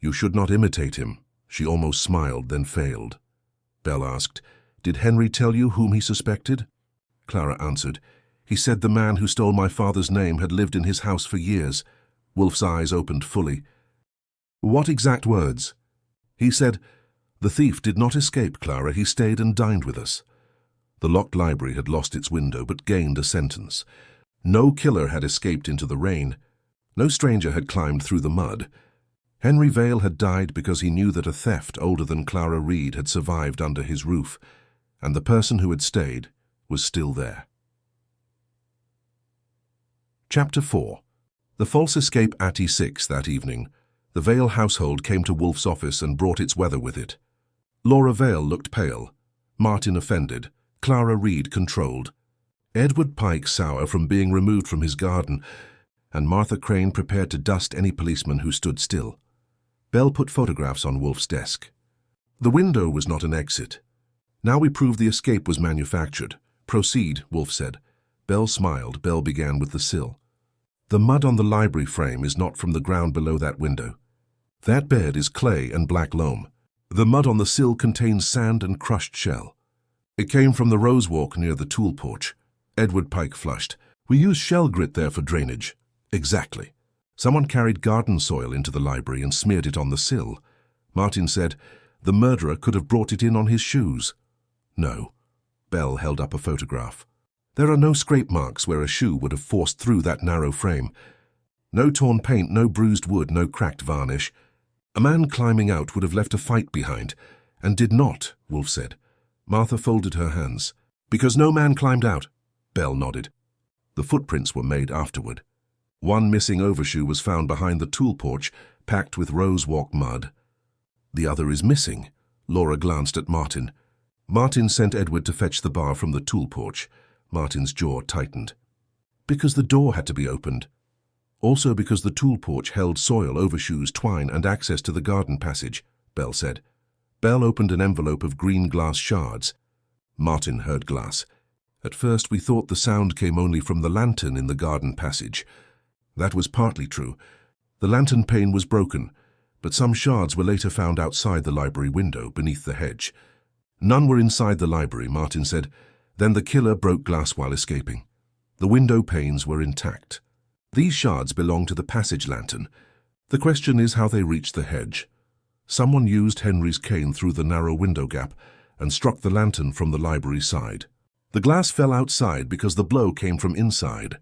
You should not imitate him." She almost smiled, then failed. Bell asked, "Did Henry tell you whom he suspected?" Clara answered, "He said the man who stole my father's name had lived in his house for years." Wolf's eyes opened fully. "What exact words?" "He said, 'The thief did not escape, Clara. He stayed and dined with us.'" The locked library had lost its window, but gained a sentence. No killer had escaped into the rain. No stranger had climbed through the mud. Henry Vale had died because he knew that a theft older than Clara Reed had survived under his roof, and the person who had stayed was still there. Chapter 4. The false escape at E6 that evening. The Vale household came to Wolf's office and brought its weather with it. Laura Vale looked pale, Martin offended, Clara Reed controlled, Edward Pike sour from being removed from his garden, and Martha Crane prepared to dust any policeman who stood still. Bell put photographs on Wolf's desk. The window was not an exit. "Now we prove the escape was manufactured. Proceed," Wolf said. Bell smiled. Bell began with the sill. "The mud on the library frame is not from the ground below that window. That bed is clay and black loam. The mud on the sill contains sand and crushed shell. It came from the rose walk near the tool porch." Edward Pike flushed. "We use shell grit there for drainage." "Exactly. Someone carried garden soil into the library and smeared it on the sill." Martin said, "The murderer could have brought it in on his shoes." "No." Bell held up a photograph. "There are no scrape marks where a shoe would have forced through that narrow frame. No torn paint, no bruised wood, no cracked varnish. A man climbing out would have left a fight behind, and did not," Wolf said. Martha folded her hands. "Because no man climbed out." Bell nodded. "The footprints were made afterward. One missing overshoe was found behind the tool porch, packed with rose walk mud. The other is missing." Laura glanced at Martin. Martin sent Edward to fetch the bar from the tool porch. Martin's jaw tightened. "Because the door had to be opened. Also because the tool porch held soil, overshoes, twine, and access to the garden passage," Bell said. Bell opened an envelope of green glass shards. Martin heard glass. "At first we thought the sound came only from the lantern in the garden passage. That was partly true. The lantern pane was broken, but some shards were later found outside the library window, beneath the hedge. None were inside the library," Martin said. "Then the killer broke glass while escaping. The window panes were intact. These shards belong to the passage lantern. The question is how they reached the hedge. Someone used Henry's cane through the narrow window gap and struck the lantern from the library side. The glass fell outside because the blow came from inside.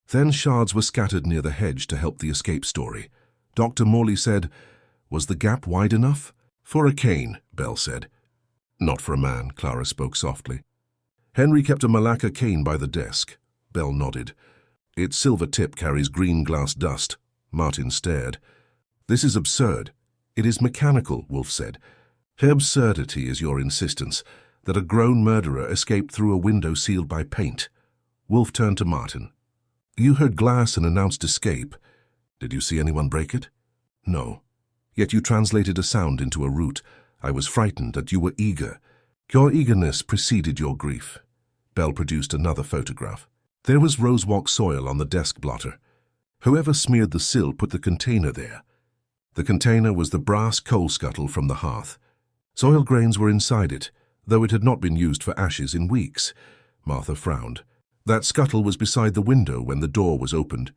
Then shards were scattered near the hedge to help the escape story. Dr. Morley said, 'Was the gap wide enough?' 'For a cane,' Bell said. 'Not for a man,' Clara spoke softly. 'Henry kept a Malacca cane by the desk.' Bell nodded. 'Its silver tip carries green glass dust.' Martin stared. 'This is absurd.' 'It is mechanical,' Wolf said. 'Her absurdity is your insistence, that a grown murderer escaped through a window sealed by paint.' Wolf turned to Martin. 'You heard glass and announced escape. Did you see anyone break it?' 'No. Yet you translated a sound into a root. I was frightened that you were eager. Your eagerness preceded your grief.' Bell produced another photograph. There was rosewalk soil on the desk blotter. Whoever smeared the sill put the container there. The container was the brass coal scuttle from the hearth. Soil grains were inside it, though it had not been used for ashes in weeks. Martha frowned. That scuttle was beside the window when the door was opened.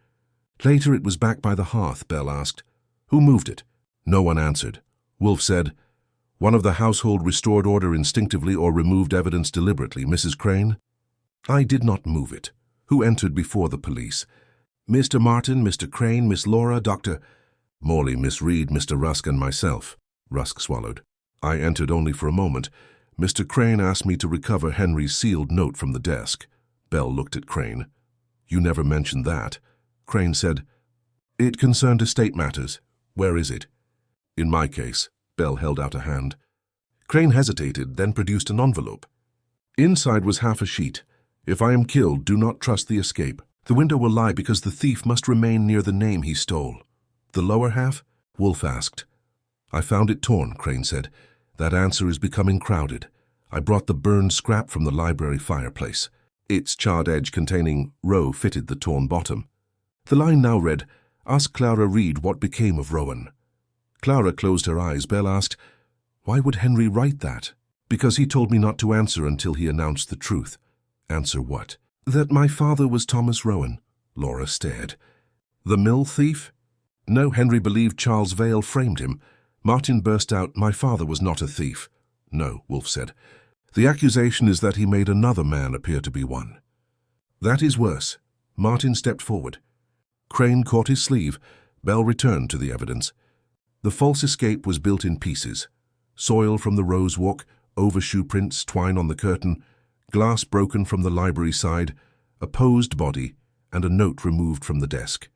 Later it was back by the hearth, Bell asked. Who moved it? No one answered. Wolfe said, One of the household restored order instinctively or removed evidence deliberately, Mrs. Crane? I did not move it. Who entered before the police? Mr. Martin, Mr. Crane, Miss Laura, Dr. Morley, Miss Reed, Mr. Rusk, and myself. Rusk swallowed. I entered only for a moment. Mr. Crane asked me to recover Henry's sealed note from the desk. Bell looked at Crane. You never mentioned that. Crane said, It concerned estate matters. Where is it? In my case. Bell held out a hand. Crane hesitated, then produced an envelope. Inside was half a sheet. If I am killed, do not trust the escape. The window will lie because the thief must remain near the name he stole. The lower half? Wolfe asked. I found it torn, Crane said. That answer is becoming crowded. I brought the burned scrap from the library fireplace. Its charred edge containing row fitted the torn bottom. The line now read, Ask Clara Reed what became of Rowan. Clara closed her eyes. Bell asked, Why would Henry write that? Because he told me not to answer until he announced the truth. Answer what? That my father was Thomas Rowan. Laura stared. The mill thief? No, Henry believed Charles Vale framed him. Martin burst out, My father was not a thief. No, Wolfe said. The accusation is that he made another man appear to be one. That is worse. Martin stepped forward. Crane caught his sleeve. Bell returned to the evidence. The false escape was built in pieces. Soil from the rose walk, overshoe prints, twine on the curtain, glass broken from the library side, a posed body, and a note removed from the desk.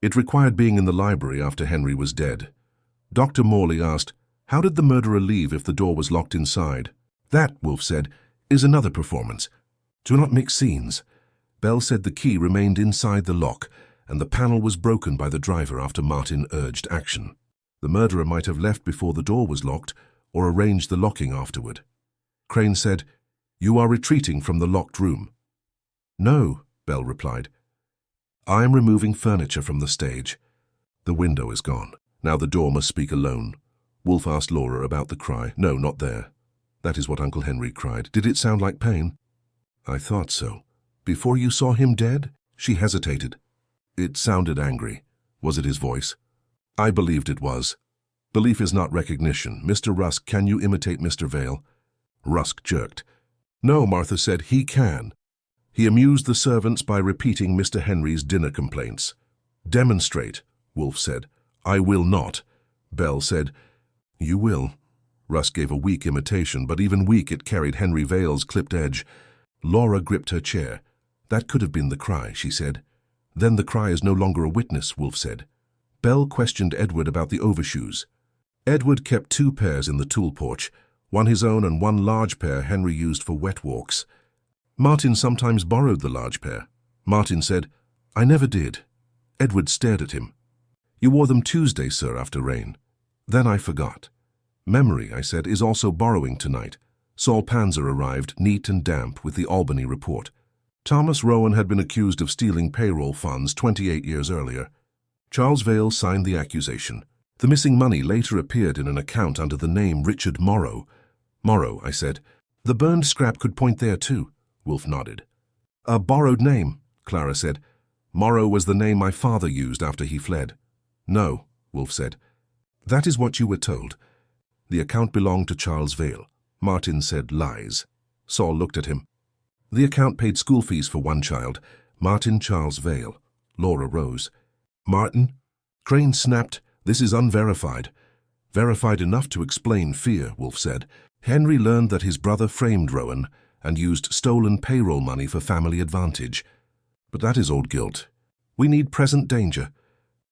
It required being in the library after Henry was dead. Dr. Morley asked, How did the murderer leave if the door was locked inside? That, Wolfe said, is another performance. Do not mix scenes. Bell said the key remained inside the lock, and the panel was broken by the driver after Martin urged action. The murderer might have left before the door was locked, or arranged the locking afterward. Crane said, You are retreating from the locked room. No, Bell replied. I am removing furniture from the stage. The window is gone. Now the door must speak alone. Wolfe asked Laura about the cry. No, not there. That is what Uncle Henry cried. Did it sound like pain? I thought so. Before you saw him dead? She hesitated. It sounded angry. Was it his voice? I believed it was. Belief is not recognition. Mr. Rusk, can you imitate Mr. Vale? Rusk jerked. No, Martha said, he can. He amused the servants by repeating Mr. Henry's dinner complaints. Demonstrate, Wolfe said. I will not. Bell said, You will. Rusk gave a weak imitation, but even weak it carried Henry Vale's clipped edge. Laura gripped her chair. That could have been the cry, she said. Then the cry is no longer a witness, Wolfe said. Bell questioned Edward about the overshoes. Edward kept 2 pairs in the tool porch, one his own and one large pair Henry used for wet walks. Martin sometimes borrowed the large pair. Martin said, I never did. Edward stared at him. You wore them Tuesday, sir, after rain. Then I forgot. Memory, I said, is also borrowing tonight. Saul Panzer arrived, neat and damp, with the Albany report. Thomas Rowan had been accused of stealing payroll funds 28 years earlier. Charles Vale signed the accusation. The missing money later appeared in an account under the name Richard Morrow. Morrow, I said. The burned scrap could point there too. Wolfe nodded. A borrowed name, Clara said. Morrow was the name my father used after he fled. No, Wolfe said. That is what you were told. The account belonged to Charles Vale. Martin said lies. Saul looked at him. The account paid school fees for one child, Martin Charles Vale. Laura rose. Martin? Crane snapped. This is unverified. Verified enough to explain fear, Wolfe said. Henry learned that his brother framed Rowan and used stolen payroll money for family advantage. But that is old guilt. We need present danger.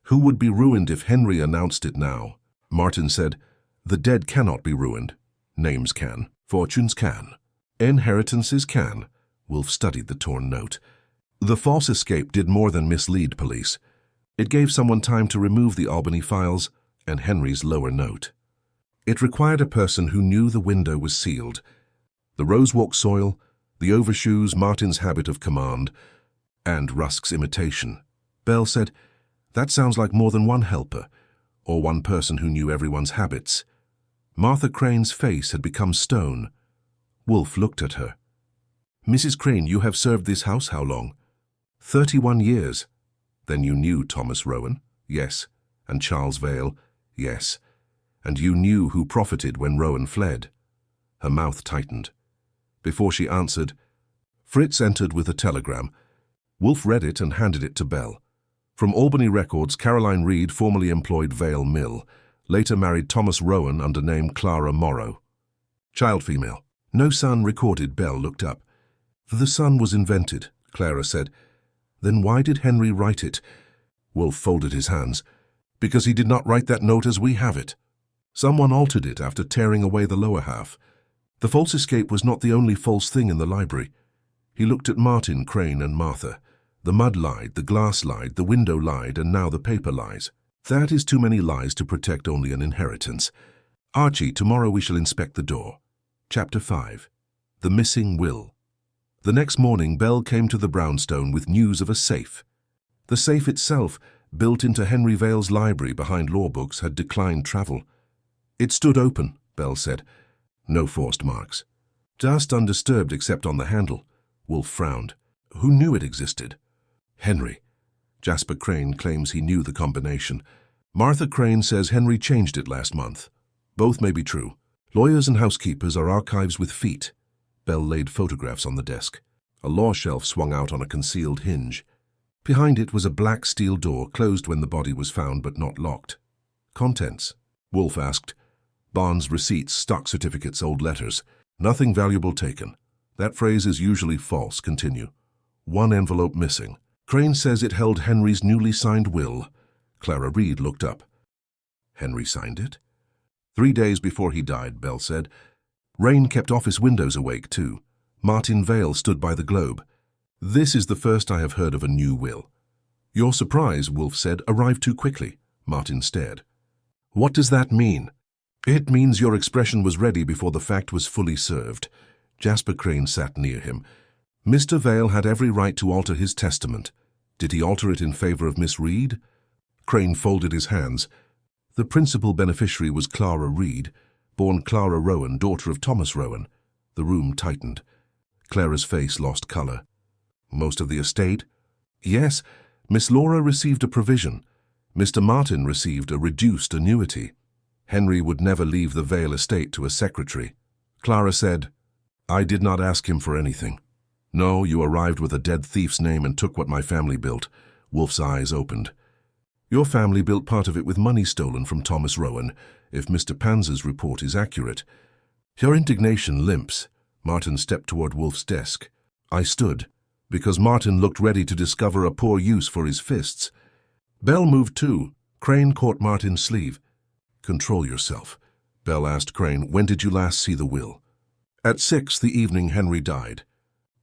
Who would be ruined if Henry announced it now? Martin said, The dead cannot be ruined. Names can. Fortunes can. Inheritances can. Wolfe studied the torn note. The false escape did more than mislead police. It gave someone time to remove the Albany files and Henry's lower note. It required a person who knew the window was sealed. The Rosewalk soil, the overshoes, Martin's habit of command, and Rusk's imitation. Bell said, That sounds like more than one helper, or one person who knew everyone's habits. Martha Crane's face had become stone. Wolfe looked at her. Mrs. Crane, you have served this house how long? 31 years. Then you knew Thomas Rowan? Yes. And Charles Vale? Yes. And you knew who profited when Rowan fled? Her mouth tightened. Before she answered, Fritz entered with a telegram. Wolfe read it and handed it to Bell. From Albany records, Caroline Reed formerly employed Vale Mill, later married Thomas Rowan under name Clara Morrow. Child female. No son recorded. Bell looked up. The son was invented, Clara said. Then why did Henry write it? Wolfe folded his hands. Because he did not write that note as we have it. Someone altered it after tearing away the lower half. The false escape was not the only false thing in the library. He looked at Martin, Crane, and Martha. The mud lied, the glass lied, the window lied, and now the paper lies. That is too many lies to protect only an inheritance. Archie, tomorrow we shall inspect the door. Chapter 5. The Missing Will. The next morning, Bell came to the brownstone with news of a safe. The safe itself, built into Henry Vale's library behind law books, had declined travel. It stood open, Bell said. No forced marks. Dust undisturbed except on the handle. Wolfe frowned. Who knew it existed? Henry. Jasper Crane claims he knew the combination. Martha Crane says Henry changed it last month. Both may be true. Lawyers and housekeepers are archives with feet. Bell laid photographs on the desk. A law shelf swung out on a concealed hinge. Behind it was a black steel door, closed when the body was found but not locked. Contents? Wolfe asked. Bonds, receipts, stock certificates, old letters. Nothing valuable taken. That phrase is usually false. Continue. One envelope missing. Crane says it held Henry's newly signed will. Clara Reed looked up. Henry signed it? 3 days before he died, Bell said. Rain kept office windows awake, too. Martin Vale stood by the globe. This is the first I have heard of a new will. Your surprise, Wolfe said, arrived too quickly. Martin stared. What does that mean? It means your expression was ready before the fact was fully served. Jasper Crane sat near him. Mr. Vale had every right to alter his testament. Did he alter it in favor of Miss Reed? Crane folded his hands. The principal beneficiary was Clara Reed, born Clara Rowan, daughter of Thomas Rowan. The room tightened. Clara's face lost color. Most of the estate? Yes, Miss Laura received a provision. Mr. Martin received a reduced annuity. Henry would never leave the Vale estate to a secretary. Clara said, I did not ask him for anything. No, you arrived with a dead thief's name and took what my family built. Wolfe's eyes opened. Your family built part of it with money stolen from Thomas Rowan, if Mr. Panzer's report is accurate. Your indignation limps. Martin stepped toward Wolfe's desk. I stood, because Martin looked ready to discover a poor use for his fists. Bell moved too. Crane caught Martin's sleeve. Control yourself. Bell asked Crane, when did you last see the will? At 6 the evening Henry died.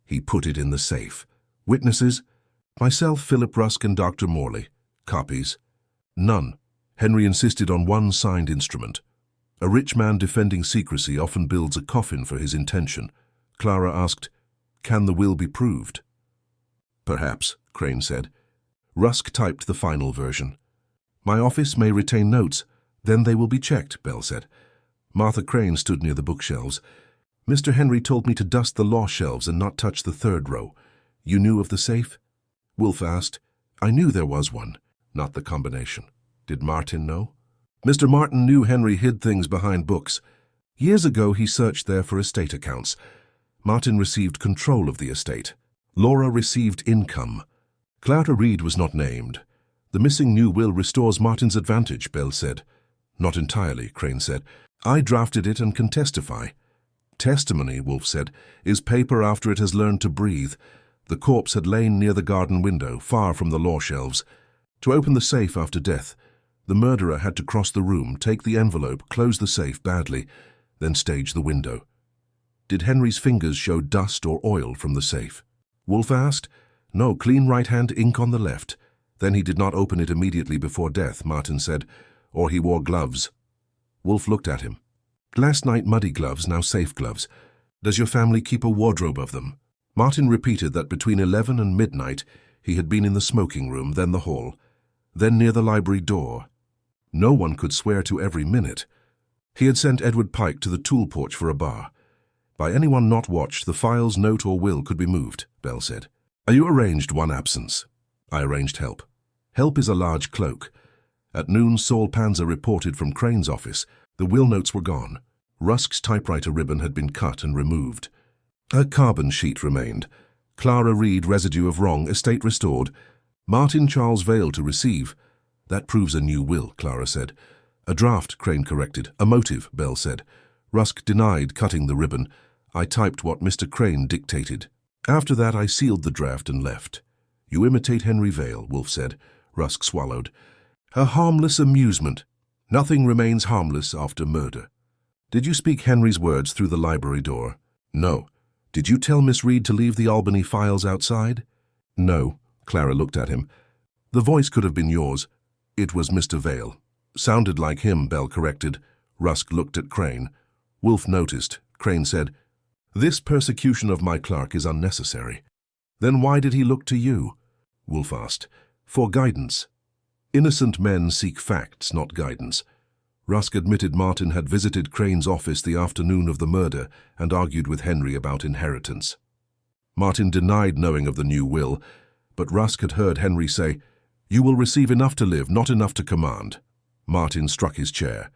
He put it in the safe. Witnesses? Myself, Philip Rusk, and Dr. Morley. Copies? None. Henry insisted on one signed instrument. A rich man defending secrecy often builds a coffin for his intention. Clara asked, can the will be proved? Perhaps, Crane said. Rusk typed the final version. My office may retain notes. Then they will be checked, Bell said. Martha Crane stood near the bookshelves. Mr. Henry told me to dust the law shelves and not touch the 3rd row. You knew of the safe? Wolfe asked. I knew there was one, not the combination. Did Martin know? Mr. Martin knew Henry hid things behind books. Years ago he searched there for estate accounts. Martin received control of the estate. Laura received income. Clara Reed was not named. The missing new will restores Martin's advantage, Bell said. Not entirely, Crane said. I drafted it and can testify. Testimony, Wolfe said, is paper after it has learned to breathe. The corpse had lain near the garden window, far from the law shelves. To open the safe after death, the murderer had to cross the room, take the envelope, close the safe badly, then stage the window. Did Henry's fingers show dust or oil from the safe? Wolfe asked. No, clean right hand, ink on the left. Then he did not open it immediately before death, Martin said, or he wore gloves. Wolfe looked at him. Last night muddy gloves, now safe gloves. Does your family keep a wardrobe of them? Martin repeated that between 11 and midnight he had been in the smoking room, then the hall, then near the library door. No one could swear to every minute. He had sent Edward Pike to the tool porch for a bar. By anyone not watched, the files, note or will could be moved, Bell said. You arranged one absence. I arranged help. Help is a large cloak. At noon, Saul Panzer reported from Crane's office. The will notes were gone. Rusk's typewriter ribbon had been cut and removed. A carbon sheet remained. Clara Reed, residue of wrong, estate restored. Martin Charles Vale to receive. That proves a new will, Clara said. A draft, Crane corrected. A motive, Bell said. Rusk denied cutting the ribbon. I typed what Mr. Crane dictated. After that, I sealed the draft and left. You imitate Henry Vale, Wolf said. Rusk swallowed. A harmless amusement. Nothing remains harmless after murder. Did you speak Henry's words through the library door? No. Did you tell Miss Reed to leave the Albany files outside? No. Clara looked at him. The voice could have been yours. It was Mr. Vale. Sounded like him, Bell corrected. Rusk looked at Crane. Wolf noticed. Crane said, This persecution of my clerk is unnecessary. Then why did he look to you? Wolf asked. For guidance. Innocent men seek facts, not guidance. Rusk admitted Martin had visited Crane's office the afternoon of the murder and argued with Henry about inheritance. Martin denied knowing of the new will, but Rusk had heard Henry say, You will receive enough to live, not enough to command. Martin struck his chair.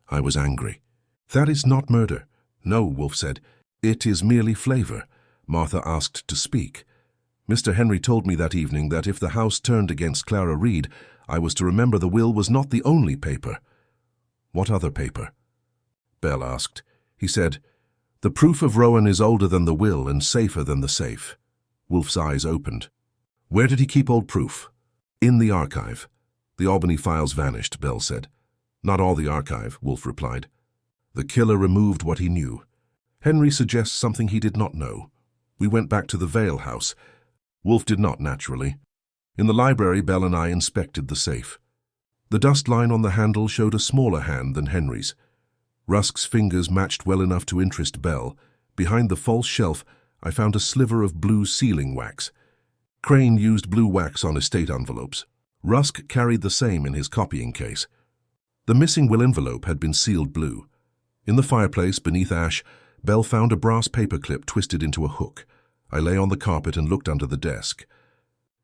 I was angry. That is not murder. No, Wolf said. It is merely flavor. Martha asked to speak. Mr. Henry told me that evening that if the house turned against Clara Reed, I was to remember the will was not the only paper. What other paper? Bell asked. He said, The proof of Rowan is older than the will and safer than the safe. Wolf's eyes opened. Where did he keep old proof? In the archive. The Albany files vanished, Bell said. Not all the archive, Wolf replied. The killer removed what he knew. Henry suggests something he did not know. We went back to the Vale house. Wolf did not, naturally. In the library, Bell and I inspected the safe. The dust line on the handle showed a smaller hand than Henry's. Rusk's fingers matched well enough to interest Bell. Behind the false shelf, I found a sliver of blue sealing wax. Crane used blue wax on estate envelopes. Rusk carried the same in his copying case. The missing will envelope had been sealed blue. In the fireplace, beneath ash, Bell found a brass paperclip twisted into a hook. I lay on the carpet and looked under the desk.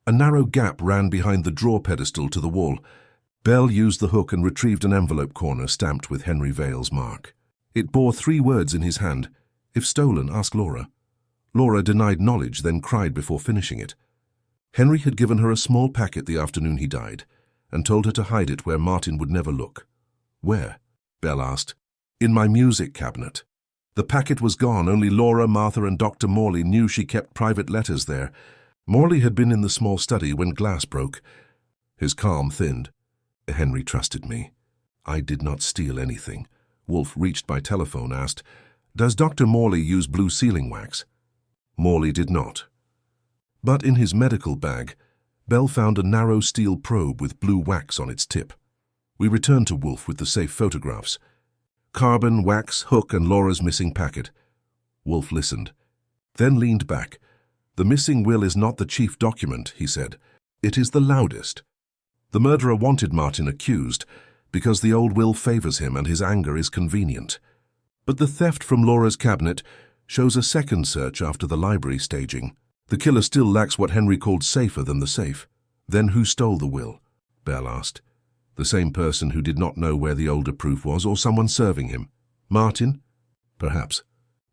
A narrow gap ran behind the drawer pedestal to the wall. Bell used the hook and retrieved an envelope corner stamped with Henry Vale's mark. It bore 3 words in his hand. If stolen, ask Laura. Laura denied knowledge, then cried before finishing it. Henry had given her a small packet the afternoon he died, and told her to hide it where Martin would never look. Where? Bell asked. In my music cabinet. The packet was gone. Only Laura, Martha, and Dr. Morley knew she kept private letters there. Morley had been in the small study when glass broke. His calm thinned. Henry trusted me. I did not steal anything. Wolf reached by telephone, asked, Does Dr. Morley use blue sealing wax? Morley did not. But in his medical bag, Bell found a narrow steel probe with blue wax on its tip. We returned to Wolf with the safe photographs. Carbon, wax, hook, and Laura's missing packet. Wolf listened, then leaned back. The missing will is not the chief document, he said. It is the loudest. The murderer wanted Martin accused because the old will favors him and his anger is convenient. But the theft from Laura's cabinet shows a second search after the library staging. The killer still lacks what Henry called safer than the safe. Then who stole the will? Bell asked. The same person who did not know where the older proof was, or someone serving him. Martin? Perhaps.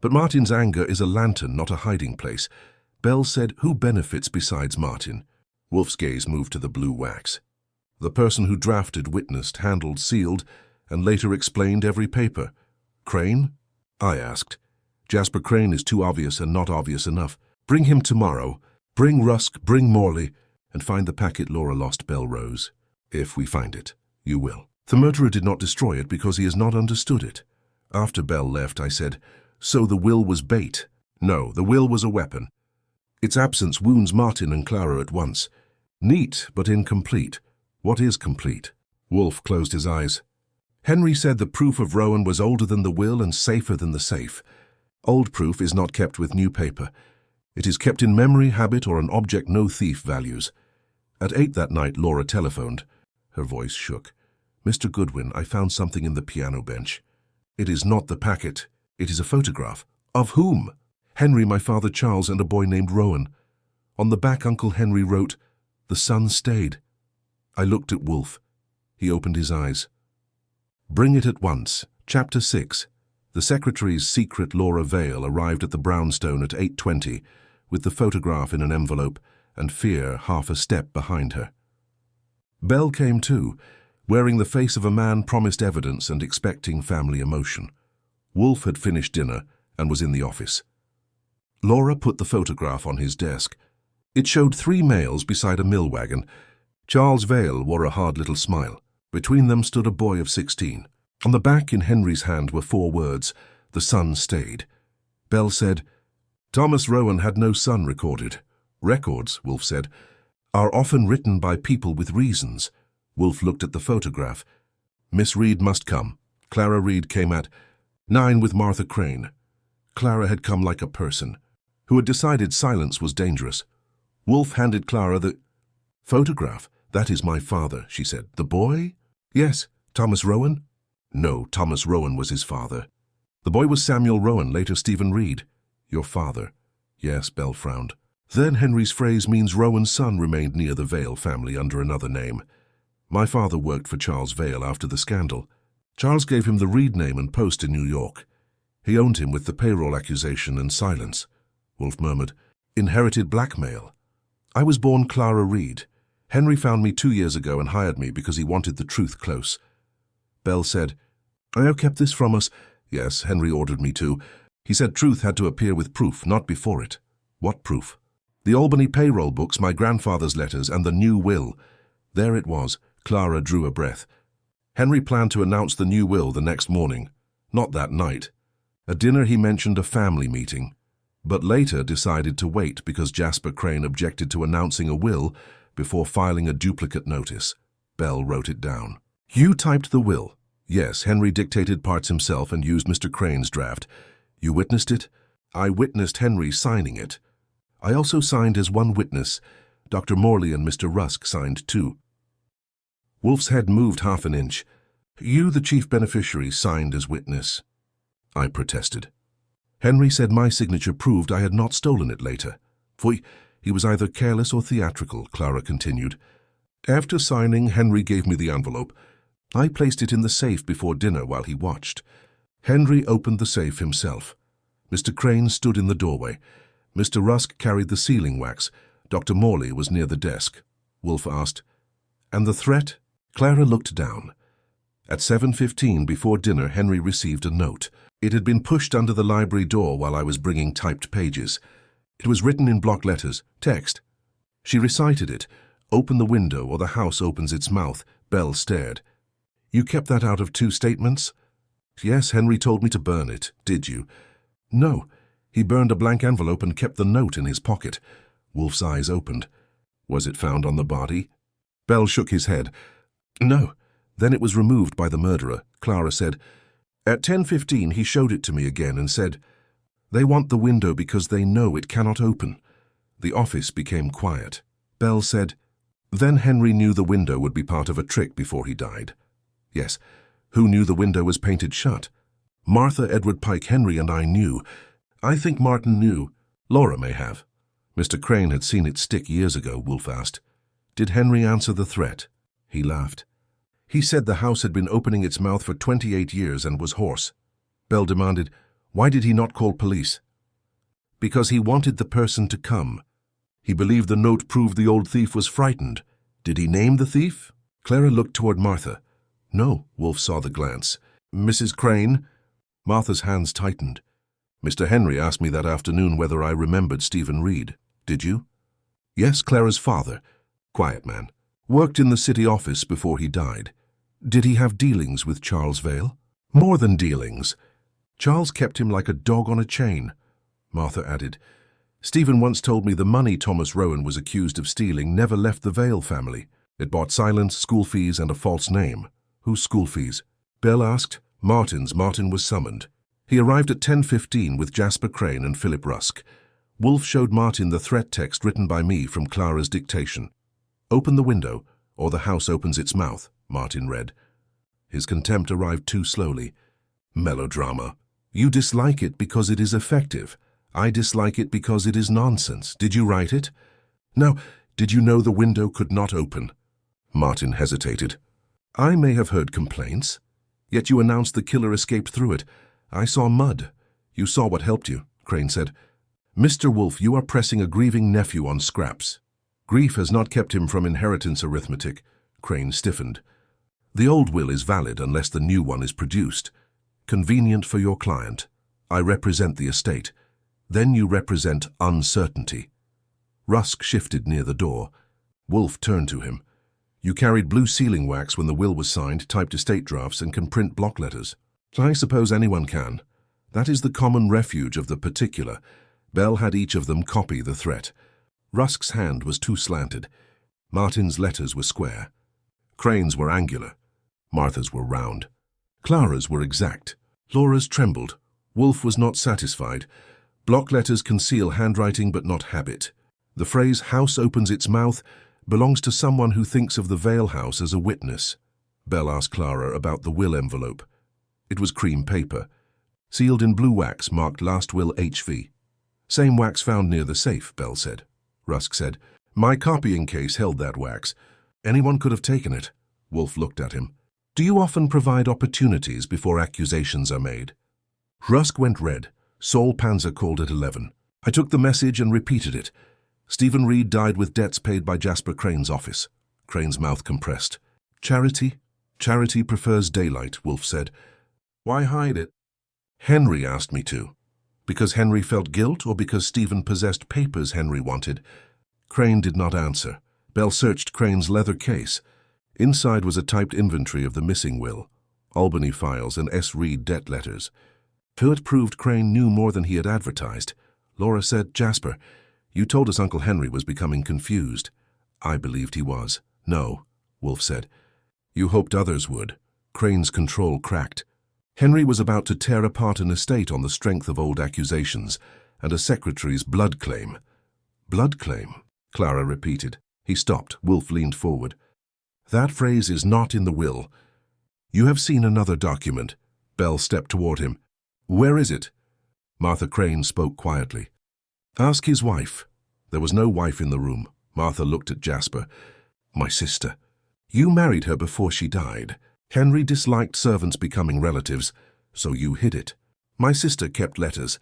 But Martin's anger is a lantern, not a hiding place. Bell said, Who benefits besides Martin? Wolf's gaze moved to the blue wax. The person who drafted, witnessed, handled, sealed, and later explained every paper. Crane? I asked. Jasper Crane is too obvious and not obvious enough. Bring him tomorrow. Bring Rusk, bring Morley, and find the packet Laura lost. Bell rose. If we find it, you will. The murderer did not destroy it because he has not understood it. After Bell left, I said, So the will was bait? No, the will was a weapon. Its absence wounds Martin and Clara at once. Neat, but incomplete. What is complete? Wolf closed his eyes. Henry said the proof of Rowan was older than the will and safer than the safe. Old proof is not kept with new paper. It is kept in memory, habit, or an object no thief values. At 8 that night, Laura telephoned. Her voice shook. Mr. Goodwin, I found something in the piano bench. It is not the packet. It is a photograph. Of whom? Henry, my father Charles, and a boy named Rowan. On the back Uncle Henry wrote, "The sun stayed." I looked at Wolf. He opened his eyes. Bring it at once. Chapter 6. The secretary's secret Laura Vale arrived at the brownstone at 8:20, with the photograph in an envelope and Fear half a step behind her. Belle came too, wearing the face of a man promised evidence and expecting family emotion. Wolf had finished dinner and was in the office. Laura put the photograph on his desk. It showed 3 males beside a mill wagon. Charles Vale wore a hard little smile. Between them stood a boy of 16. On the back in Henry's hand were 4 words, "The sun stayed." Belle said, "Thomas Rowan had no son recorded." "Records," Wolf said, "are often written by people with reasons." Wolf looked at the photograph. "Miss Reed must come." Clara Reed came at 9 with Martha Crane. Clara had come like a person who had decided silence was dangerous. Wolf handed Clara the photograph. "That is my father," she said. "The boy?" "Yes." "Thomas Rowan?" "No, Thomas Rowan was his father. The boy was Samuel Rowan, later Stephen Reed." "Your father?" "Yes," Belle frowned. "Then Henry's phrase means Rowan's son remained near the Vale family under another name. My father worked for Charles Vale after the scandal. Charles gave him the Reed name and post in New York. He owned him with the payroll accusation and silence." Wolf murmured, "Inherited blackmail." "I was born Clara Reed. Henry found me 2 years ago and hired me because he wanted the truth close." Belle said, "I have kept this from us." "Yes, Henry ordered me to. He said truth had to appear with proof, not before it." "What proof?" "The Albany payroll books, my grandfather's letters, and the new will." There it was. Clara drew a breath. Henry planned to announce the new will the next morning. Not that night. At dinner he mentioned a family meeting, but later decided to wait because Jasper Crane objected to announcing a will before filing a duplicate notice. Belle wrote it down. "You typed the will?" "Yes, Henry dictated parts himself and used Mr. Crane's draft." "You witnessed it?" "I witnessed Henry signing it. I also signed as one witness. Dr. Morley and Mr. Rusk signed too." Wolf's head moved half an inch. "You, the chief beneficiary, signed as witness." I protested. "Henry said my signature proved I had not stolen it later. For he was either careless or theatrical," Clara continued. "After signing, Henry gave me the envelope. I placed it in the safe before dinner while he watched. Henry opened the safe himself. Mr. Crane stood in the doorway. Mr. Rusk carried the sealing wax. Dr. Morley was near the desk." Wolf asked, "And the threat?" Clara looked down. At 7:15 before dinner, Henry received a note. It had been pushed under the library door while I was bringing typed pages. It was written in block letters, text. She recited it. "Open the window or the house opens its mouth." Belle stared. "You kept that out of 2 statements?" "Yes, Henry told me to burn it. Did you?" "No. He burned a blank envelope and kept the note in his pocket." Wolf's eyes opened. "Was it found on the body?" Belle shook his head. "No. Then it was removed by the murderer," Clara said. "At 10:15 he showed it to me again and said, 'They want the window because they know it cannot open.'" The office became quiet. Belle said, "Then Henry knew the window would be part of a trick before he died." "Yes. Who knew the window was painted shut?" "Martha, Edward Pike, Henry, and I knew. I think Martin knew. Laura may have." "Mr. Crane had seen it stick years ago," Wolf asked. "Did Henry answer the threat?" He laughed. "He said the house had been opening its mouth for 28 years and was hoarse." Belle demanded, "Why did he not call police?" "Because he wanted the person to come. He believed the note proved the old thief was frightened." "Did he name the thief?" Clara looked toward Martha. "No," Wolf saw the glance. "Mrs. Crane?" Martha's hands tightened. "Mr. Henry asked me that afternoon whether I remembered Stephen Reed. Did you?" "Yes, Clara's father. Quiet man. Worked in the city office before he died." "Did he have dealings with Charles Vale?" "More than dealings. Charles kept him like a dog on a chain." Martha added, "Stephen once told me the money Thomas Rowan was accused of stealing never left the Vale family. It bought silence, school fees, and a false name." "Whose school fees?" Belle asked. "Martin's." Martin was summoned. He arrived at 10:15 with Jasper Crane and Philip Rusk. Wolf showed Martin the threat text written by me from Clara's dictation. "Open the window, or the house opens its mouth," Martin read. His contempt arrived too slowly. "Melodrama." You dislike it because it is effective. I dislike it because it is nonsense. Did you write it? Now, did you know the window could not open? Martin hesitated. I may have heard complaints. Yet you announced the killer escaped through it. I saw mud. You saw what helped you, Crane said. Mr. Wolf, you are pressing a grieving nephew on scraps. Grief has not kept him from inheritance arithmetic. Crane stiffened. The old will is valid unless the new one is produced. Convenient for your client. I represent the estate. Then you represent uncertainty. Rusk shifted near the door. Wolf turned to him. You carried blue sealing wax when the will was signed, typed estate drafts, and can print block letters. I suppose anyone can. That is the common refuge of the particular. Bell had each of them copy the threat. Rusk's hand was too slanted. Martin's letters were square. Crane's were angular. Martha's were round. Clara's were exact. Laura's trembled. Wolf was not satisfied. Block letters conceal handwriting but not habit. The phrase "house opens its mouth" belongs to someone who thinks of the Vale House as a witness. Bell asked Clara about the will envelope. It was cream paper, sealed in blue wax marked Last Will HV. Same wax found near the safe, Bell said. Rusk said, My copying case held that wax. Anyone could have taken it. Wolf looked at him. Do you often provide opportunities before accusations are made? Rusk went red. Saul Panzer called at 11. I took the message and repeated it. Stephen Reed died with debts paid by Jasper Crane's office. Crane's mouth compressed. Charity? Charity prefers daylight, Wolf said. Why hide it? Henry asked me to. Because Henry felt guilt or because Stephen possessed papers Henry wanted? Crane did not answer. Bell searched Crane's leather case. Inside was a typed inventory of the missing will, Albany files and S. Reed debt letters. It proved Crane knew more than he had advertised. Laura said, Jasper, you told us Uncle Henry was becoming confused. I believed he was. No, Wolf said. You hoped others would. Crane's control cracked. Henry was about to tear apart an estate on the strength of old accusations and a secretary's blood claim. Blood claim, Clara repeated. He stopped. Wolf leaned forward. That phrase is not in the will. You have seen another document. Bell stepped toward him. Where is it? Martha Crane spoke quietly. Ask his wife. There was no wife in the room. Martha looked at Jasper. My sister. You married her before she died. Henry disliked servants becoming relatives, so you hid it. My sister kept letters.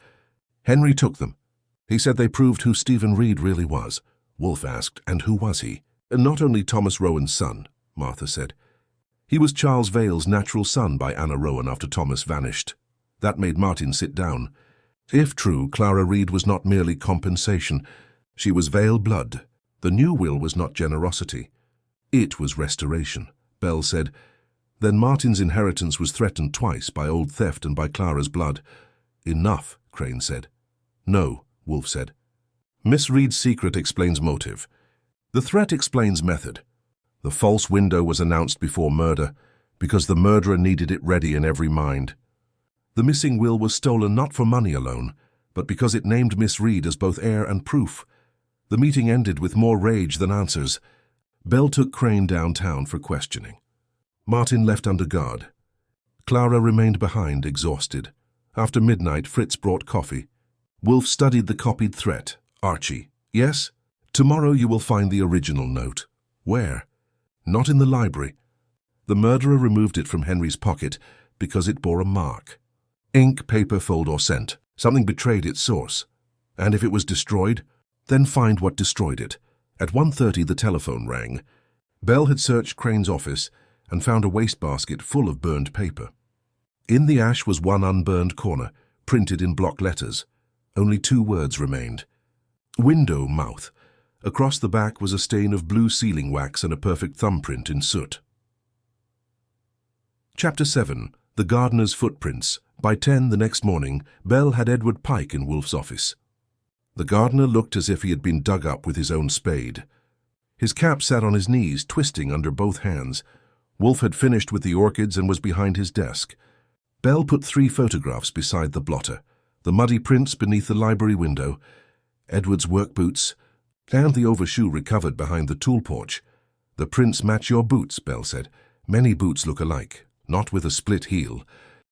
Henry took them. He said they proved who Stephen Reed really was. Wolf asked, and who was he? Not only Thomas Rowan's son, Martha said. He was Charles Vale's natural son by Anna Rowan after Thomas vanished. That made Martin sit down. If true, Clara Reed was not merely compensation. She was Vale blood. The new will was not generosity. It was restoration. Bell said, Then Martin's inheritance was threatened twice, by old theft and by Clara's blood. Enough, Crane said. No, Wolf said. Miss Reed's secret explains motive. The threat explains method. The false window was announced before murder, because the murderer needed it ready in every mind. The missing will was stolen not for money alone, but because it named Miss Reed as both heir and proof. The meeting ended with more rage than answers. Bell took Crane downtown for questioning. Martin left under guard. Clara remained behind, exhausted. After midnight, Fritz brought coffee. Wolf studied the copied threat. Archie. Yes? Tomorrow you will find the original note. Where? Not in the library. The murderer removed it from Henry's pocket because it bore a mark. Ink, paper, fold, or scent. Something betrayed its source. And if it was destroyed, then find what destroyed it. At 1:30 the telephone rang. Bell had searched Crane's office and found a wastebasket full of burned paper. In the ash was one unburned corner, printed in block letters. Only 2 words remained. Window mouth. Across the back was a stain of blue sealing wax and a perfect thumbprint in soot. Chapter 7. The Gardener's Footprints. By 10 the next morning, Bell had Edward Pike in Wolf's office. The gardener looked as if he had been dug up with his own spade. His cap sat on his knees, twisting under both hands. Wolf had finished with the orchids and was behind his desk. Bell put 3 photographs beside the blotter, the muddy prints beneath the library window, Edward's work boots, and the overshoe recovered behind the tool porch. The prints match your boots, Bell said. Many boots look alike, not with a split heel.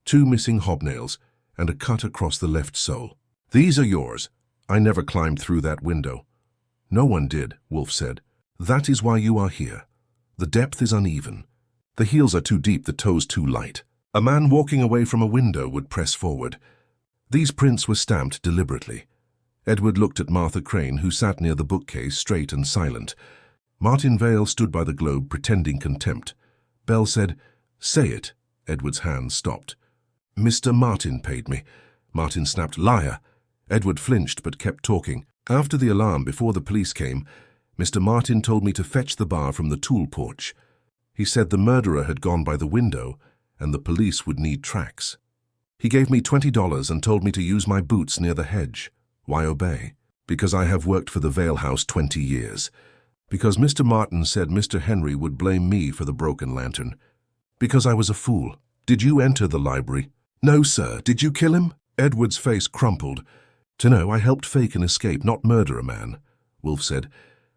2 missing hobnails, and a cut across the left sole. "These are yours. I never climbed through that window." "No one did," Wolf said. "That is why you are here. The depth is uneven. The heels are too deep, the toes too light. A man walking away from a window would press forward. These prints were stamped deliberately." Edward looked at Martha Crane, who sat near the bookcase, straight and silent. Martin Vale stood by the globe, pretending contempt. Bell said, "Say it." Edward's hand stopped. "Mr. Martin paid me." Martin snapped, "Liar." Edward flinched but kept talking. "After the alarm, before the police came, Mr. Martin told me to fetch the bar from the tool porch. He said the murderer had gone by the window and the police would need tracks. He gave me $20 and told me to use my boots near the hedge. Why obey? Because I have worked for the Vale House 20 years. Because Mr. Martin said Mr. Henry would blame me for the broken lantern. Because I was a fool. Did you enter the library?" "No, sir. Did you kill him?" Edward's face crumpled. "To know, I helped fake an escape, not murder a man," Wolf said.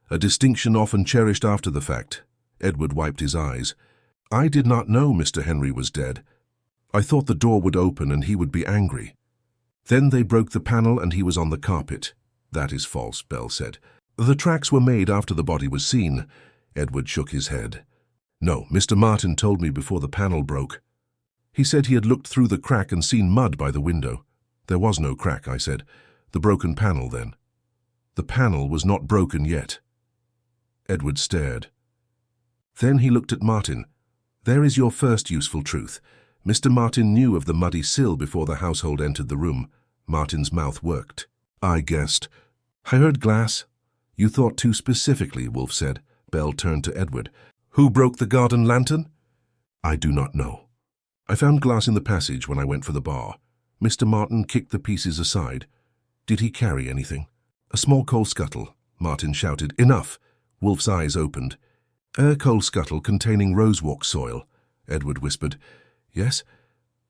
"A distinction often cherished after the fact." Edward wiped his eyes. "I did not know Mr. Henry was dead. I thought the door would open and he would be angry. Then they broke the panel and he was on the carpet." "That is false," Bell said. "The tracks were made after the body was seen." Edward shook his head. "No, Mr. Martin told me before the panel broke. He said he had looked through the crack and seen mud by the window." "There was no crack," I said. "The broken panel, then." "The panel was not broken yet." Edward stared. Then he looked at Martin. "There is your first useful truth. Mr. Martin knew of the muddy sill before the household entered the room." Martin's mouth worked. "I guessed." "I heard glass." "You thought too specifically," Wolf said. Bell turned to Edward. "Who broke the garden lantern?" "I do not know. I found glass in the passage when I went for the bar. Mr. Martin kicked the pieces aside." "Did he carry anything?" "A small coal scuttle." Martin shouted. "Enough!" Wolf's eyes opened. "A coal scuttle containing rosewalk soil," Edward whispered. "Yes?"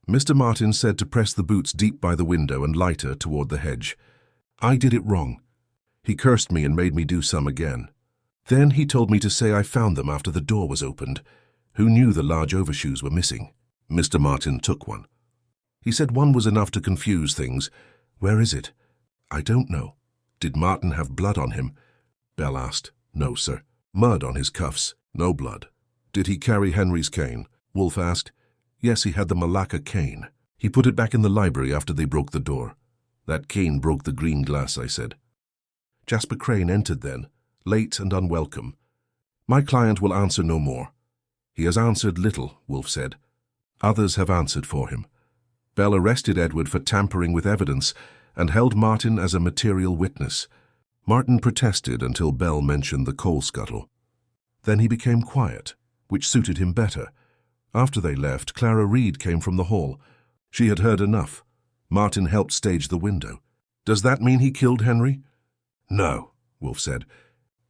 "Mr. Martin said to press the boots deep by the window and lighter toward the hedge. I did it wrong. He cursed me and made me do some again. Then he told me to say I found them after the door was opened. Who knew the large overshoes were missing?" Mr. Martin took one. "He said one was enough to confuse things. Where is it?" "I don't know." "Did Martin have blood on him?" Bell asked. "No, sir." "Mud on his cuffs?" "No blood." "Did he carry Henry's cane?" Wolf asked. "Yes, he had the Malacca cane. He put it back in the library after they broke the door." "That cane broke the green glass," I said. Jasper Crane entered then, late and unwelcome. "My client will answer no more." "He has answered little," Wolf said. "Others have answered for him." Bell arrested Edward for tampering with evidence and held Martin as a material witness. Martin protested until Bell mentioned the coal scuttle. Then he became quiet, which suited him better. After they left, Clara Reed came from the hall. She had heard enough. Martin helped stage the window. "Does that mean he killed Henry?" "No," Wolf said.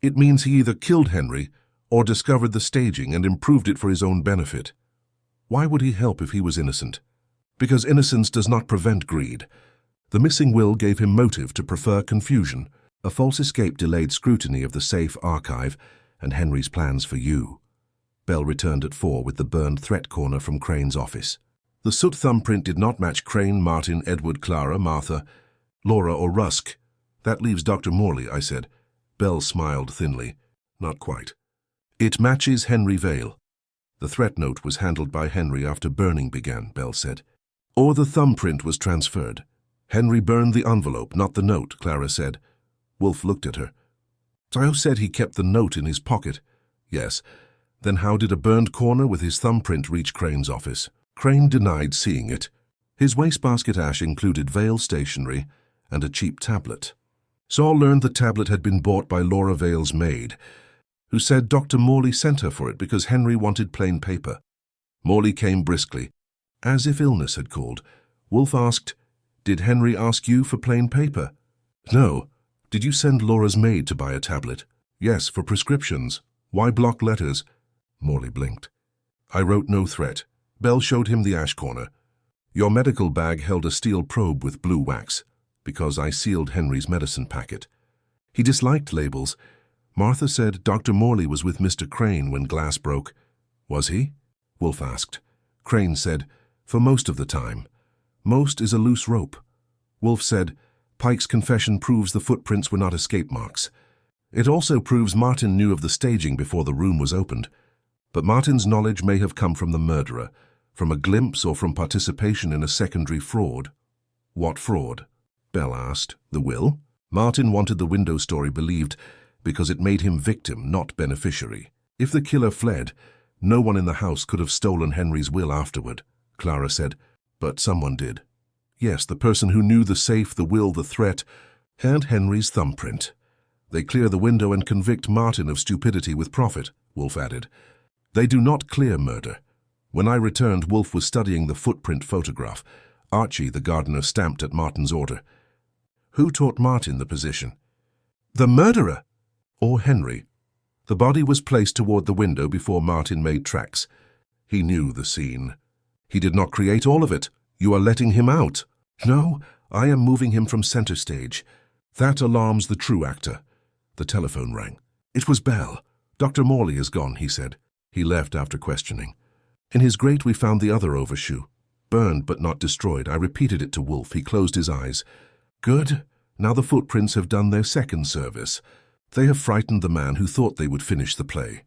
"It means he either killed Henry or discovered the staging and improved it for his own benefit." "Why would he help if he was innocent?" "Because innocence does not prevent greed. The missing will gave him motive to prefer confusion. A false escape delayed scrutiny of the safe archive and Henry's plans for you." Bell returned at 4 with the burned threat corner from Crane's office. The soot thumbprint did not match Crane, Martin, Edward, Clara, Martha, Laura, or Rusk. "That leaves Dr. Morley," I said. Bell smiled thinly. "Not quite." "It matches Henry Vale." "The threat note was handled by Henry after burning began," Bell said. "Or the thumbprint was transferred. Henry burned the envelope, not the note," Clara said. Wolf looked at her. "Tayo said he kept the note in his pocket." "Yes. Then how did a burned corner with his thumbprint reach Crane's office?" Crane denied seeing it. His wastebasket ash included Vale stationery and a cheap tablet. Saul learned the tablet had been bought by Laura Vale's maid, who said Dr. Morley sent her for it because Henry wanted plain paper. Morley came briskly, as if illness had called. Wolf asked, "Did Henry ask you for plain paper?" "No." "Did you send Laura's maid to buy a tablet?" "Yes, for prescriptions." "Why block letters?" Morley blinked. "I wrote no threat." Bell showed him the ash corner. "Your medical bag held a steel probe with blue wax, because I sealed Henry's medicine packet. He disliked labels. Martha said Dr. Morley was with Mr. Crane when glass broke." "Was he?" Wolf asked. Crane said, "For most of the time. Most is a loose rope. Wolf said, Pike's confession proves the footprints were not escape marks. It also proves Martin knew of the staging before the room was opened. But Martin's knowledge may have come from the murderer, from a glimpse or from participation in a secondary fraud. What fraud? Bell asked. The will? Martin wanted the window story believed because it made him victim, not beneficiary. If the killer fled, no one in the house could have stolen Henry's will afterward, Clara said. But someone did. Yes, the person who knew the safe, the will, the threat, had Henry's thumbprint. They clear the window and convict Martin of stupidity with profit, Wolf added. They do not clear murder. When I returned, Wolf was studying the footprint photograph. Archie, the gardener, stamped at Martin's order. Who taught Martin the position? The murderer! Or Henry. The body was placed toward the window before Martin made tracks. He knew the scene. He did not create all of it. You are letting him out. No, I am moving him from center stage. That alarms the true actor. The telephone rang. It was Bell. Dr. Morley is gone, he said. He left after questioning. In his grate we found the other overshoe. Burned but not destroyed. I repeated it to Wolf. He closed his eyes. Good. Now the footprints have done their second service. They have frightened the man who thought they would finish the play.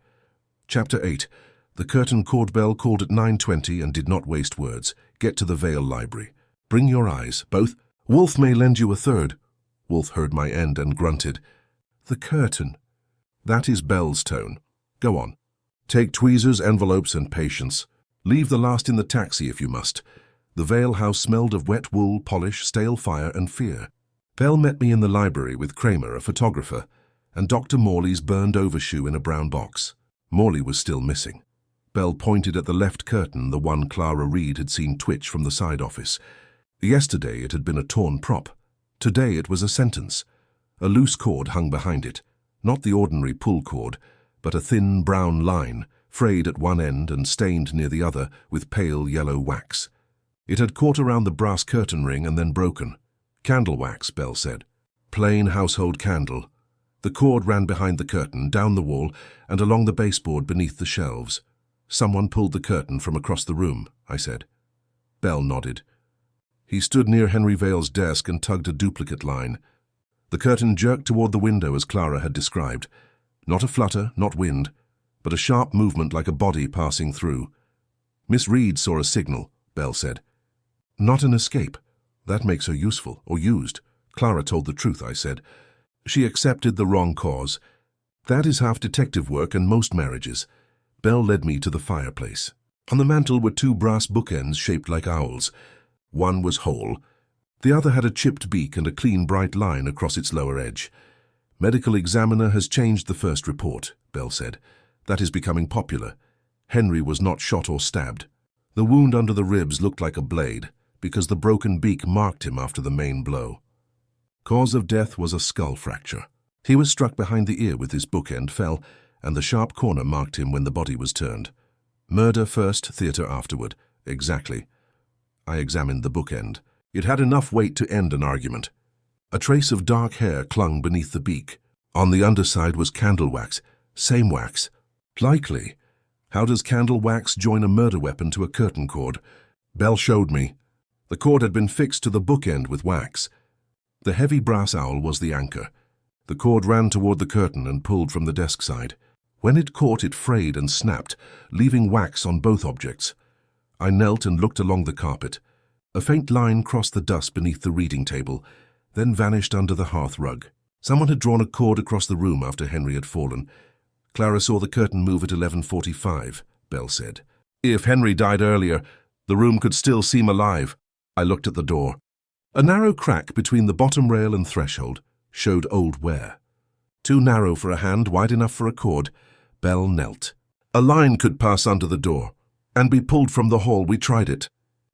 Chapter 8. The curtain cord bell called at 9:20 and did not waste words. Get to the Vale Library. Bring your eyes, both. Wolf may lend you a third. Wolf heard my end and grunted. The curtain. That is Bell's tone. Go on. Take tweezers, envelopes, and patience. Leave the last in the taxi if you must. The Vale house smelled of wet wool, polish, stale fire, and fear. Bell met me in the library with Kramer, a photographer, and Dr. Morley's burned overshoe in a brown box. Morley was still missing. Bell pointed at the left curtain, the one Clara Reed had seen twitch from the side office. Yesterday it had been a torn prop. Today it was a sentence. A loose cord hung behind it, not the ordinary pull cord, but a thin brown line, frayed at one end and stained near the other with pale yellow wax. It had caught around the brass curtain ring and then broken. Candle wax, Bell said. Plain household candle. The cord ran behind the curtain, down the wall, and along the baseboard beneath the shelves. Someone pulled the curtain from across the room, I said. Bell nodded. He stood near Henry Vale's desk and tugged a duplicate line. The curtain jerked toward the window as Clara had described. Not a flutter, not wind, but a sharp movement like a body passing through. Miss Reed saw a signal, Bell said. Not an escape. That makes her useful, or used. Clara told the truth, I said. She accepted the wrong cause. That is half detective work and most marriages. Bell led me to the fireplace. On the mantel were two brass bookends shaped like owls. One was whole. The other had a chipped beak and a clean, bright line across its lower edge. Medical examiner has changed the first report, Bell said. That is becoming popular. Henry was not shot or stabbed. The wound under the ribs looked like a blade, because the broken beak marked him after the main blow. Cause of death was a skull fracture. He was struck behind the ear with his bookend, fell, and the sharp corner marked him when the body was turned. Murder first, theatre afterward. Exactly. I examined the bookend. It had enough weight to end an argument. A trace of dark hair clung beneath the beak. On the underside was candle wax. Same wax. Likely. How does candle wax join a murder weapon to a curtain cord? Bell showed me. The cord had been fixed to the bookend with wax. The heavy brass owl was the anchor. The cord ran toward the curtain and pulled from the desk side. When it caught, it frayed and snapped, leaving wax on both objects. I knelt and looked along the carpet. A faint line crossed the dust beneath the reading table, then vanished under the hearth rug. Someone had drawn a cord across the room after Henry had fallen. Clara saw the curtain move at 11:45, Bell said. If Henry died earlier, the room could still seem alive. I looked at the door. A narrow crack between the bottom rail and threshold showed old wear. Too narrow for a hand, wide enough for a cord. Bell knelt. A line could pass under the door and be pulled from the hall. We tried it.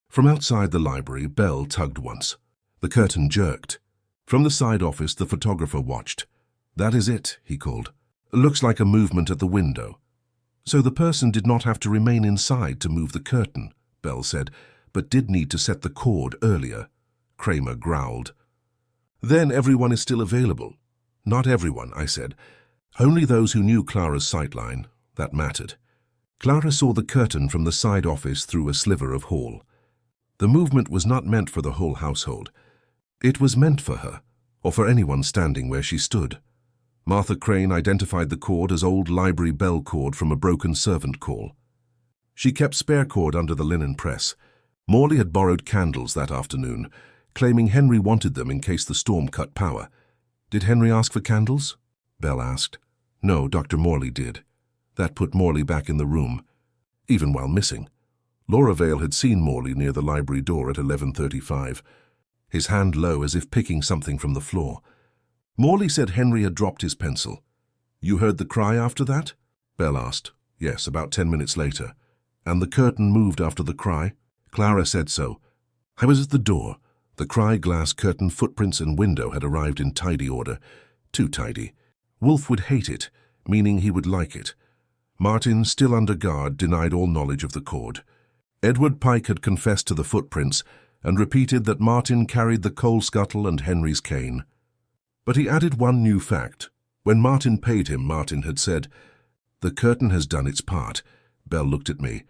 From outside the library, Bell tugged once. The curtain jerked. From the side office, the photographer watched. That is it, he called. Looks like a movement at the window. So the person did not have to remain inside to move the curtain, Bell said, but did need to set the cord earlier. Kramer growled. Then everyone is still available. Not everyone, I said. Only those who knew Clara's sightline. That mattered. Clara saw the curtain from the side office through a sliver of hall. The movement was not meant for the whole household. It was meant for her, or for anyone standing where she stood. Martha Crane identified the cord as old library bell cord from a broken servant call. She kept spare cord under the linen press. Morley had borrowed candles that afternoon, claiming Henry wanted them in case the storm cut power. Did Henry ask for candles? Bell asked. No, Dr. Morley did. That put Morley back in the room, even while missing. Laura Vale had seen Morley near the library door at 11:35, his hand low as if picking something from the floor. Morley said Henry had dropped his pencil. You heard the cry after that? Bell asked. Yes, about 10 minutes later. And the curtain moved after the cry? Clara said so. I was at the door. The cry, glass, curtain, footprints and window had arrived in tidy order. Too tidy. Wolfe would hate it, meaning he would like it. Martin, still under guard, denied all knowledge of the cord. Edward Pike had confessed to the footprints and repeated that Martin carried the coal scuttle and Henry's cane. But he added one new fact. When Martin paid him, Martin had said, "The curtain has done its part." Bell looked at me.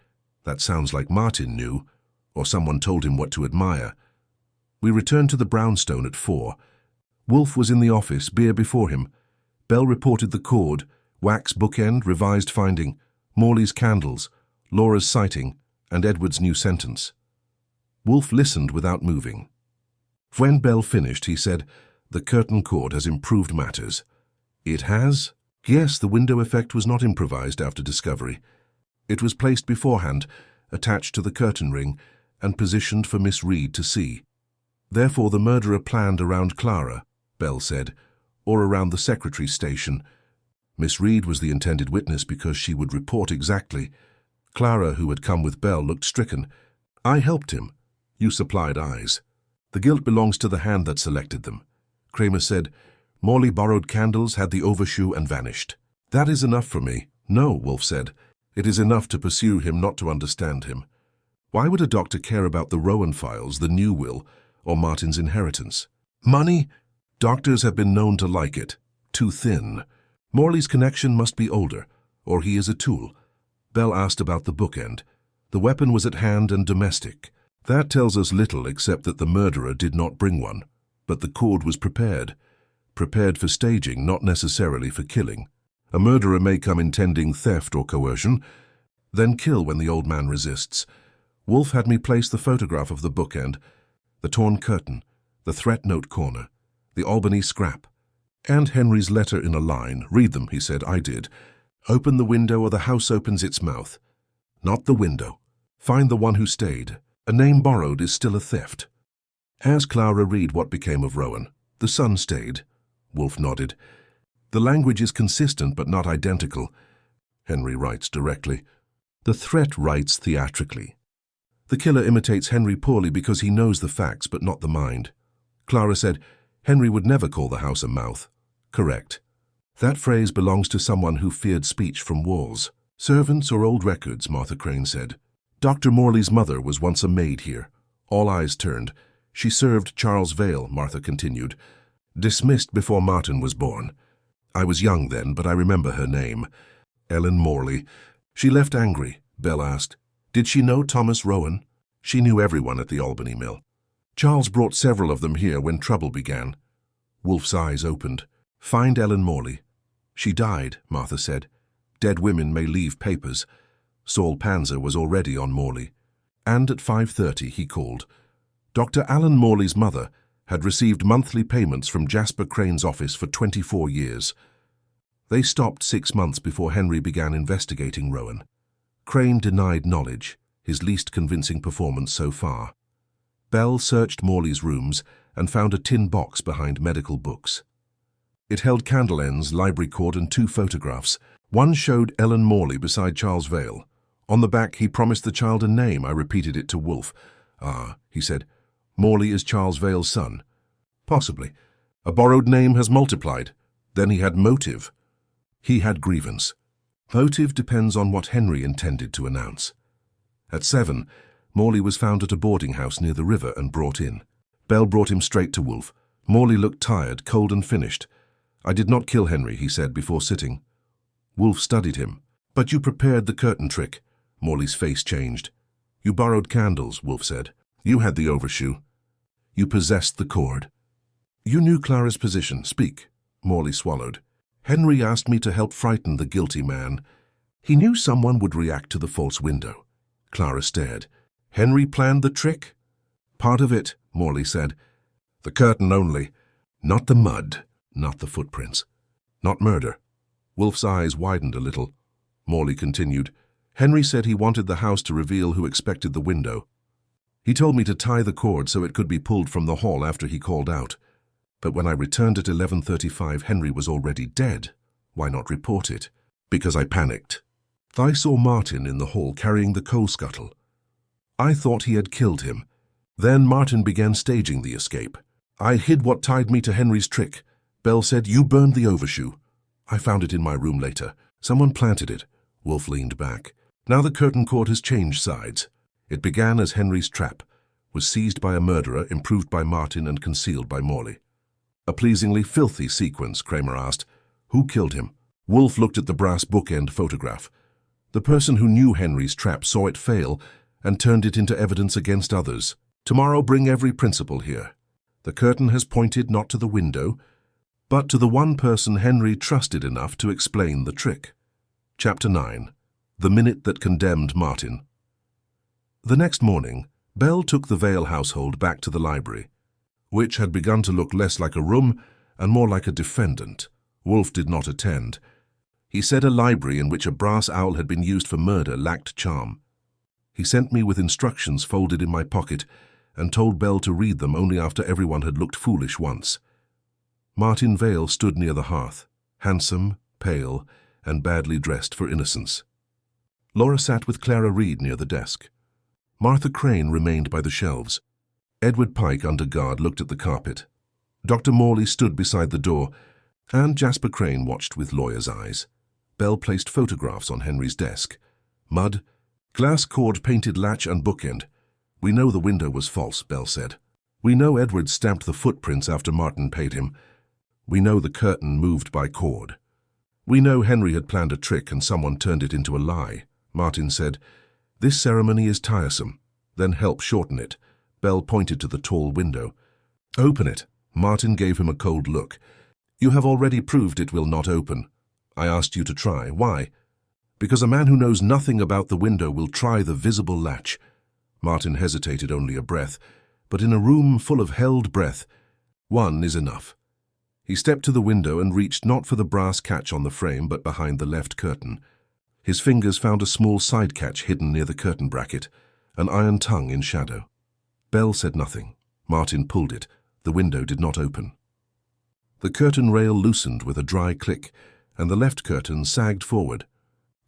That sounds like Martin knew, or someone told him what to admire. We returned to the brownstone at 4. Wolfe was in the office, beer before him. Bell reported the cord, wax bookend, revised finding, Morley's candles, Laura's sighting, and Edward's new sentence. Wolfe listened without moving. When Bell finished, he said, "The curtain cord has improved matters." It has? Yes, the window effect was not improvised after discovery. It was placed beforehand, attached to the curtain ring, and positioned for Miss Reed to see. Therefore the murderer planned around Clara, Bell said, or around the secretary's station. Miss Reed was the intended witness because she would report exactly. Clara, who had come with Bell, looked stricken. I helped him. You supplied eyes. The guilt belongs to the hand that selected them. Kramer said, Morley borrowed candles, had the overshoe, and vanished. That is enough for me. No, Wolfe said. It is enough to pursue him, not to understand him. Why would a doctor care about the Rowan files, the new will, or Martin's inheritance? Money? Doctors have been known to like it. Too thin. Morley's connection must be older, or he is a tool. Bell asked about the bookend. The weapon was at hand and domestic. That tells us little except that the murderer did not bring one. But the cord was prepared. Prepared for staging, not necessarily for killing. A murderer may come intending theft or coercion, then kill when the old man resists. Wolfe had me place the photograph of the bookend, the torn curtain, the threat note corner, the Albany scrap, and Henry's letter in a line. Read them, he said. I did. Open the window or the house opens its mouth. Not the window. Find the one who stayed. A name borrowed is still a theft. Ask Clara Reed what became of Rowan. The son stayed. Wolfe nodded. The language is consistent but not identical. Henry writes directly. The threat writes theatrically. The killer imitates Henry poorly because he knows the facts but not the mind. Clara said, Henry would never call the house a mouth. Correct. That phrase belongs to someone who feared speech from walls. Servants or old records, Martha Crane said. Dr. Morley's mother was once a maid here. All eyes turned. She served Charles Vale, Martha continued. Dismissed before Martin was born. I was young then, but I remember her name. Ellen Morley. She left angry, Bell asked. Did she know Thomas Rowan? She knew everyone at the Albany mill. Charles brought several of them here when trouble began. Wolfe's eyes opened. Find Ellen Morley. She died, Martha said. Dead women may leave papers. Saul Panzer was already on Morley. And at 5:30 he called. Dr. Alan Morley's mother had received monthly payments from Jasper Crane's office for 24 years. They stopped 6 months before Henry began investigating Rowan. Crane denied knowledge, his least convincing performance so far. Bell searched Morley's rooms and found a tin box behind medical books. It held candle ends, library cord, and 2 photographs. One showed Ellen Morley beside Charles Vale. On the back, he promised the child a name. I repeated it to Wolfe. Ah, he said, Morley is Charles Vale's son. Possibly. A borrowed name has multiplied. Then he had motive. He had grievance. Motive depends on what Henry intended to announce. At 7, Morley was found at a boarding house near the river and brought in. Bell brought him straight to Wolfe. Morley looked tired, cold and finished. I did not kill Henry, he said before sitting. Wolfe studied him. But you prepared the curtain trick. Morley's face changed. You borrowed candles, Wolfe said. You had the overshoe. You possessed the cord. You knew Clara's position. Speak. Morley swallowed. Henry asked me to help frighten the guilty man. He knew someone would react to the false window. Clara stared. Henry planned the trick? Part of it, Morley said. The curtain only. Not the mud, not the footprints. Not murder. Wolf's eyes widened a little. Morley continued. Henry said he wanted the house to reveal who expected the window. He told me to tie the cord so it could be pulled from the hall after he called out. But when I returned at 11:35, Henry was already dead. Why not report it? Because I panicked. I saw Martin in the hall carrying the coal scuttle. I thought he had killed him. Then Martin began staging the escape. I hid what tied me to Henry's trick. Bell said, you burned the overshoe. I found it in my room later. Someone planted it. Wolf leaned back. Now the curtain cord has changed sides. It began as Henry's trap, was seized by a murderer, improved by Martin and concealed by Morley. A pleasingly filthy sequence, Kramer asked. Who killed him? Wolf looked at the brass bookend photograph. The person who knew Henry's trap saw it fail and turned it into evidence against others. Tomorrow bring every principal here. The curtain has pointed not to the window, but to the one person Henry trusted enough to explain the trick. Chapter 9. The Minute That Condemned Martin. The next morning, Bell took the Vale household back to the library, which had begun to look less like a room and more like a defendant. Wolf did not attend. He said a library in which a brass owl had been used for murder lacked charm. He sent me with instructions folded in my pocket and told Bell to read them only after everyone had looked foolish once. Martin Vale stood near the hearth, handsome, pale, and badly dressed for innocence. Laura sat with Clara Reed near the desk. Martha Crane remained by the shelves. Edward Pike, under guard, looked at the carpet. Dr. Morley stood beside the door, and Jasper Crane watched with lawyer's eyes. Bell placed photographs on Henry's desk. Mud, glass cord painted latch and bookend. We know the window was false, Bell said. We know Edward stamped the footprints after Martin paid him. We know the curtain moved by cord. We know Henry had planned a trick and someone turned it into a lie. Martin said, this ceremony is tiresome. Then help shorten it. Bell pointed to the tall window. Open it. Martin gave him a cold look. You have already proved it will not open. I asked you to try. Why? Because a man who knows nothing about the window will try the visible latch. Martin hesitated only a breath, but in a room full of held breath, one is enough. He stepped to the window and reached not for the brass catch on the frame, but behind the left curtain. His fingers found a small side catch hidden near the curtain bracket, an iron tongue in shadow. Bell said nothing. Martin pulled it. The window did not open. The curtain rail loosened with a dry click, and the left curtain sagged forward.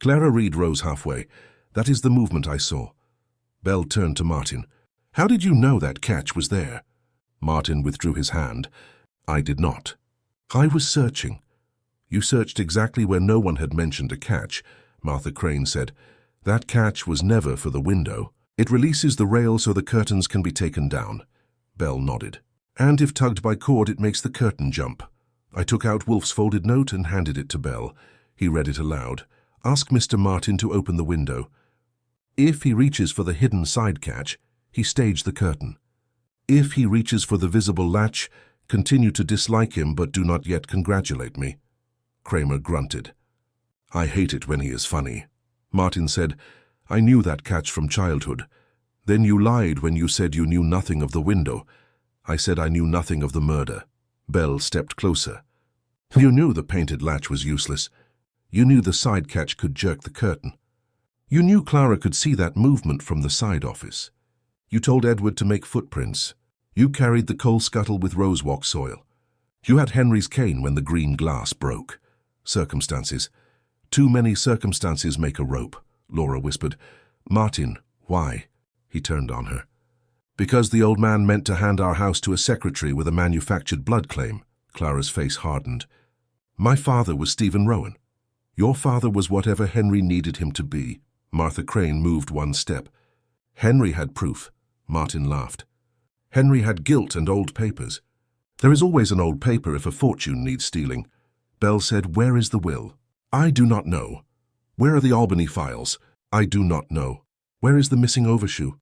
Clara Reed rose halfway. That is the movement I saw. Bell turned to Martin. How did you know that catch was there? Martin withdrew his hand. I did not. I was searching. You searched exactly where no one had mentioned a catch, Martha Crane said. That catch was never for the window. It releases the rail so the curtains can be taken down. Bell nodded. And if tugged by cord, it makes the curtain jump. I took out Wolf's folded note and handed it to Bell. He read it aloud. Ask Mr. Martin to open the window. If he reaches for the hidden side catch, he staged the curtain. If he reaches for the visible latch, continue to dislike him but do not yet congratulate me. Kramer grunted. I hate it when he is funny. Martin said, I knew that catch from childhood. Then you lied when you said you knew nothing of the window. I said I knew nothing of the murder. Bell stepped closer. You knew the painted latch was useless. You knew the side catch could jerk the curtain. You knew Clara could see that movement from the side office. You told Edward to make footprints. You carried the coal scuttle with rosewalk soil. You had Henry's cane when the green glass broke. Circumstances. Too many circumstances make a rope, Laura whispered. Martin, why? He turned on her. Because the old man meant to hand our house to a secretary with a manufactured blood claim. Clara's face hardened. My father was Stephen Rowan. Your father was whatever Henry needed him to be. Martha Crane moved one step. Henry had proof. Martin laughed. Henry had guilt and old papers. There is always an old paper if a fortune needs stealing. Bell said, where is the will? I do not know. Where are the Albany files? I do not know. Where is the missing overshoe?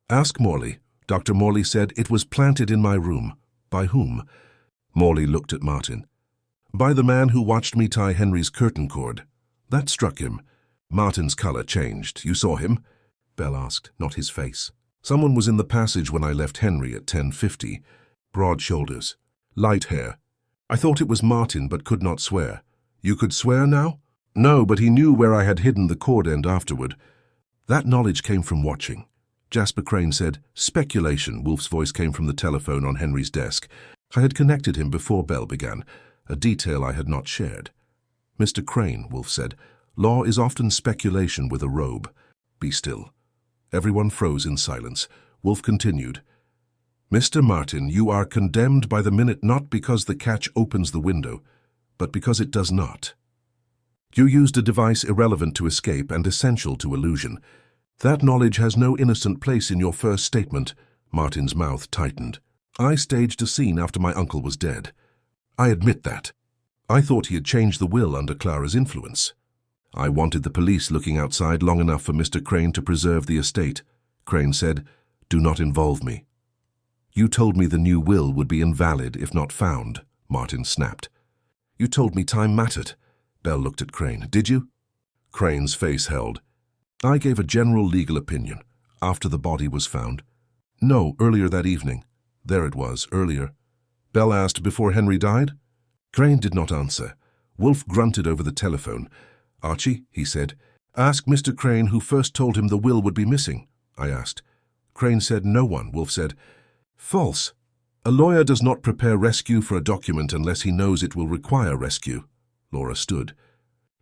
Ask Morley. Dr. Morley said it was planted in my room. By whom? Morley looked at Martin. By the man who watched me tie Henry's curtain cord. That struck him. Martin's color changed. You saw him? Bell asked, not his face. Someone was in the passage when I left Henry at 10:50. Broad shoulders. Light hair. I thought it was Martin but could not swear. You could swear now? No, but he knew where I had hidden the cord end afterward. That knowledge came from watching. Jasper Crane said, speculation. Wolf's voice came from the telephone on Henry's desk. I had connected him before Bell began, a detail I had not shared. Mr. Crane, Wolf said, law is often speculation with a robe. Be still. Everyone froze in silence. Wolf continued, Mr. Martin, you are condemned by the minute not because the catch opens the window, but because it does not. You used a device irrelevant to escape and essential to illusion. That knowledge has no innocent place in your first statement. Martin's mouth tightened. I staged a scene after my uncle was dead. I admit that. I thought he had changed the will under Clara's influence. I wanted the police looking outside long enough for Mr. Crane to preserve the estate. Crane said, do not involve me. You told me the new will would be invalid if not found, Martin snapped. You told me time mattered. Bell looked at Crane. Did you? Crane's face held. I gave a general legal opinion, after the body was found. No, earlier that evening. There it was, earlier. Bell asked, before Henry died? Crane did not answer. Wolf grunted over the telephone. Archie, he said, ask Mr. Crane who first told him the will would be missing, I asked. Crane said no one. Wolf said, false. A lawyer does not prepare rescue for a document unless he knows it will require rescue. Laura stood.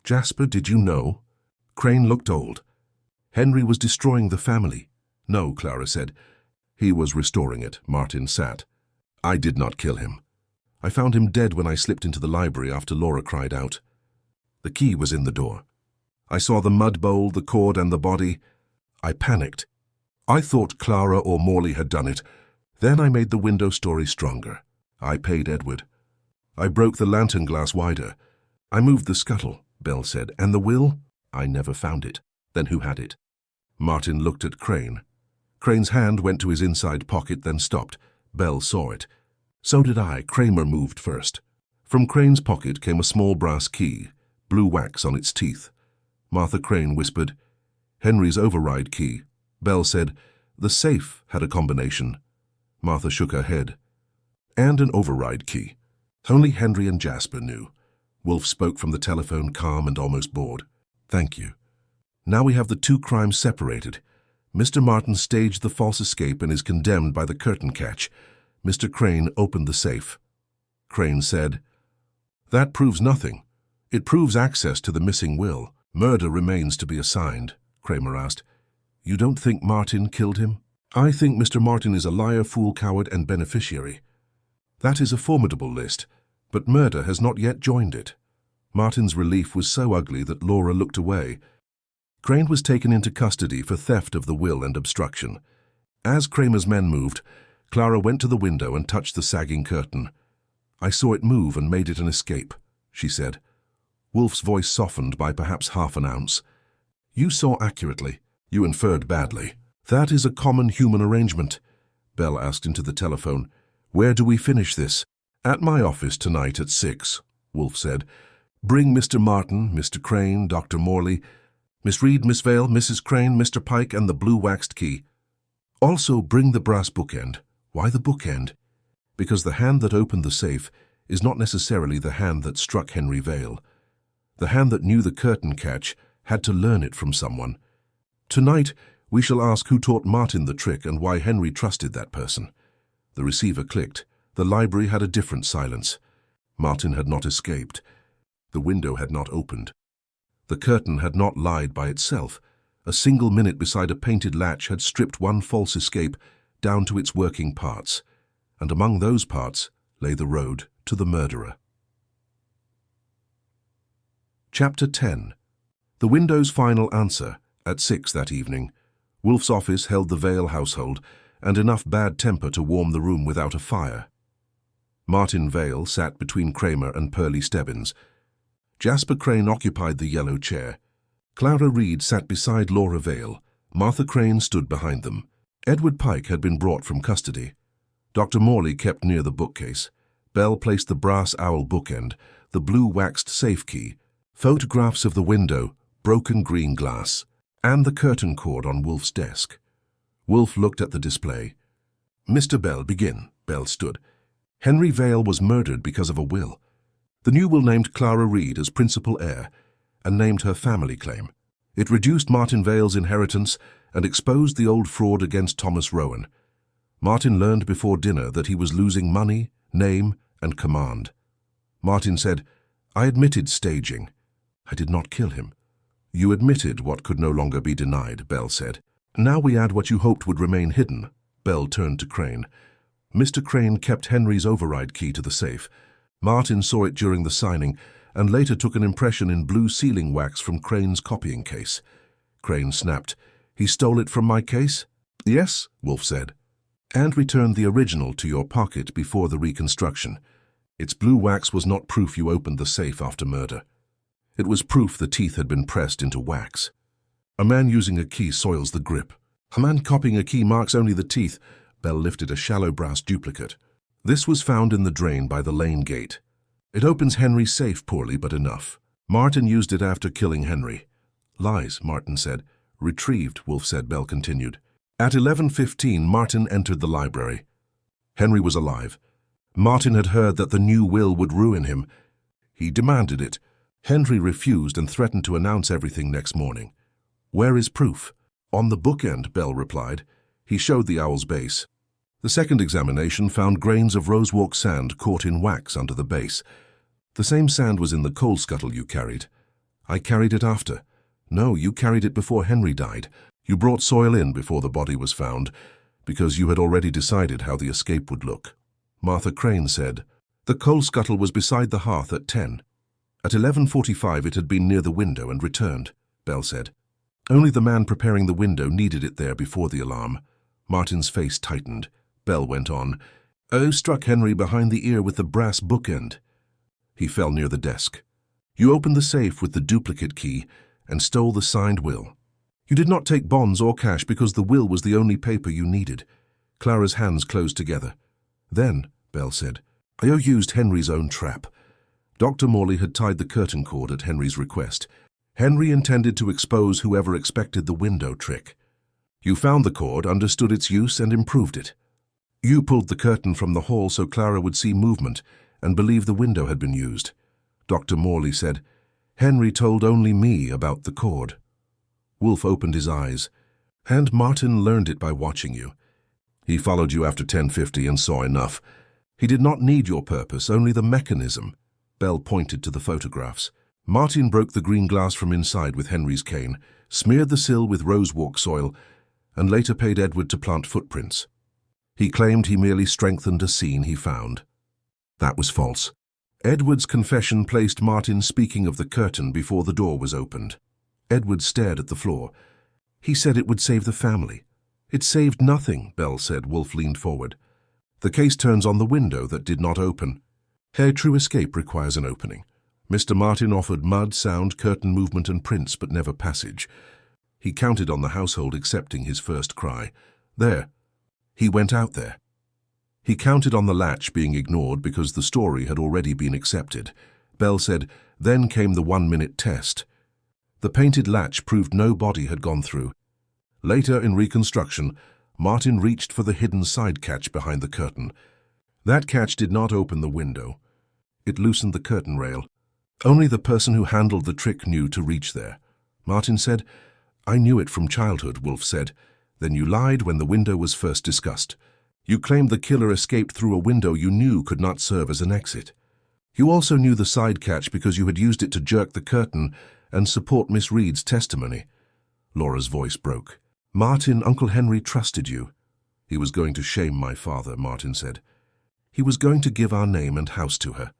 Jasper, did you know? Crane looked old. Henry was destroying the family. No, Clara said. He was restoring it. Martin sat. I did not kill him. I found him dead when I slipped into the library after Laura cried out. The key was in the door. I saw the mud bowl, the cord, and the body. I panicked. I thought Clara or Morley had done it. Then I made the window story stronger. I paid Edward. I broke the lantern glass wider. I moved the scuttle, Bell said. And the will? I never found it. Then who had it? Martin looked at Crane. Crane's hand went to his inside pocket, then stopped. Bell saw it. So did I. Kramer moved first. From Crane's pocket came a small brass key, blue wax on its teeth. Martha Crane whispered, Henry's override key. Bell said, the safe had a combination. Martha shook her head. And an override key. Only Henry and Jasper knew. Wolf spoke from the telephone, calm and almost bored. Thank you. Now we have the two crimes separated. Mr. Martin staged the false escape and is condemned by the curtain catch. Mr. Crane opened the safe. Crane said, that proves nothing. It proves access to the missing will. Murder remains to be assigned. Kramer asked, you don't think Martin killed him? I think Mr. Martin is a liar, fool, coward, and beneficiary. That is a formidable list, but murder has not yet joined it. Martin's relief was so ugly that Laura looked away. Crane was taken into custody for theft of the will and obstruction. As Kramer's men moved, Clara went to the window and touched the sagging curtain. I saw it move and made it an escape, she said. Wolf's voice softened by perhaps half an ounce. You saw accurately. You inferred badly. That is a common human arrangement. Bell asked into the telephone. Where do we finish this? At my office tonight at 6, Wolf said. Bring Mr. Martin, Mr. Crane, Dr. Morley, Miss Reed, Miss Vale, Mrs. Crane, Mr. Pike, and the blue waxed key. Also bring the brass bookend. Why the bookend? Because the hand that opened the safe is not necessarily the hand that struck Henry Vale. The hand that knew the curtain catch had to learn it from someone. Tonight, we shall ask who taught Martin the trick and why Henry trusted that person. The receiver clicked. The library had a different silence. Martin had not escaped. The window had not opened. The curtain had not lied by itself. A single minute beside a painted latch had stripped one false escape down to its working parts, and among those parts lay the road to the murderer. Chapter 10. The window's final answer, at 6 that evening. Wolf's office held the Vale household, and enough bad temper to warm the room without a fire. Martin Vale sat between Kramer and Pearlie Stebbins. Jasper Crane occupied the yellow chair. Clara Reed sat beside Laura Vale. Martha Crane stood behind them. Edward Pike had been brought from custody. Dr. Morley kept near the bookcase. Bell placed the brass owl bookend, the blue waxed safe key, photographs of the window, broken green glass, and the curtain cord on Wolf's desk. Wolf looked at the display. "Mr. Bell, begin." Bell stood. "Henry Vale was murdered because of a will. The new will named Clara Reed as principal heir and named her family claim. It reduced Martin Vale's inheritance and exposed the old fraud against Thomas Rowan. Martin learned before dinner that he was losing money, name, and command. Martin said, 'I admitted staging. I did not kill him.' 'You admitted what could no longer be denied,' Bell said. 'Now we add what you hoped would remain hidden.' Bell turned to Crane. Mr. Crane kept Henry's override key to the safe. Martin saw it during the signing and later took an impression in blue sealing wax from Crane's copying case. Crane snapped, 'He stole it from my case?' 'Yes,' Wolf said. 'And returned the original to your pocket before the reconstruction. Its blue wax was not proof you opened the safe after murder. It was proof the teeth had been pressed into wax. A man using a key soils the grip. A man copying a key marks only the teeth.' Bell lifted a shallow brass duplicate. 'This was found in the drain by the lane gate. It opens Henry's safe poorly, but enough. Martin used it after killing Henry.' 'Lies,' Martin said. 'Retrieved,' Wolf said. Bell continued. At 11:15, Martin entered the library. Henry was alive. Martin had heard that the new will would ruin him. He demanded it. Henry refused and threatened to announce everything next morning. 'Where is proof?' 'On the bookend,' Bell replied. He showed the owl's base. The second examination found grains of rosewalk sand caught in wax under the base. 'The same sand was in the coal scuttle you carried.' 'I carried it after.' 'No, you carried it before Henry died. You brought soil in before the body was found, because you had already decided how the escape would look.' Martha Crane said, 'The coal scuttle was beside the hearth at 10. At 11:45 it had been near the window and returned,' Bell said. 'Only the man preparing the window needed it there before the alarm.' Martin's face tightened. Bell went on, 'O struck Henry behind the ear with the brass bookend. He fell near the desk. You opened the safe with the duplicate key and stole the signed will. You did not take bonds or cash because the will was the only paper you needed.' Clara's hands closed together. 'Then,' Bell said, 'I used Henry's own trap. Dr. Morley had tied the curtain cord at Henry's request. Henry intended to expose whoever expected the window trick. You found the cord, understood its use, and improved it. You pulled the curtain from the hall so Clara would see movement and believe the window had been used. Dr. Morley said, 'Henry told only me about the cord.' Wolf opened his eyes. 'And Martin learned it by watching you. He followed you after 10:50 and saw enough. He did not need your purpose, only the mechanism.' Bell pointed to the photographs. 'Martin broke the green glass from inside with Henry's cane, smeared the sill with rosewalk soil, and later paid Edward to plant footprints. He claimed he merely strengthened a scene he found. That was false. Edward's confession placed Martin speaking of the curtain before the door was opened. Edward stared at the floor. He said it would save the family. 'It saved nothing,' Bell said. Wolf leaned forward. 'The case turns on the window that did not open. A true escape requires an opening. Mr. Martin offered mud, sound, curtain movement and prints, but never passage. He counted on the household accepting his first cry. There. He went out there. He counted on the latch being ignored because the story had already been accepted. Bell said, then came the 1-minute test. The painted latch proved no body had gone through. Later in reconstruction, Martin reached for the hidden side catch behind the curtain. That catch did not open the window. It loosened the curtain rail. Only the person who handled the trick knew to reach there. Martin said, 'I knew it from childhood,' Wolf said. 'Then you lied when the window was first discussed. You claimed the killer escaped through a window you knew could not serve as an exit. You also knew the side catch because you had used it to jerk the curtain and support Miss Reed's testimony.' Laura's voice broke. 'Martin, Uncle Henry trusted you.' 'He was going to shame my father,' Martin said. 'He was going to give our name and house to her.'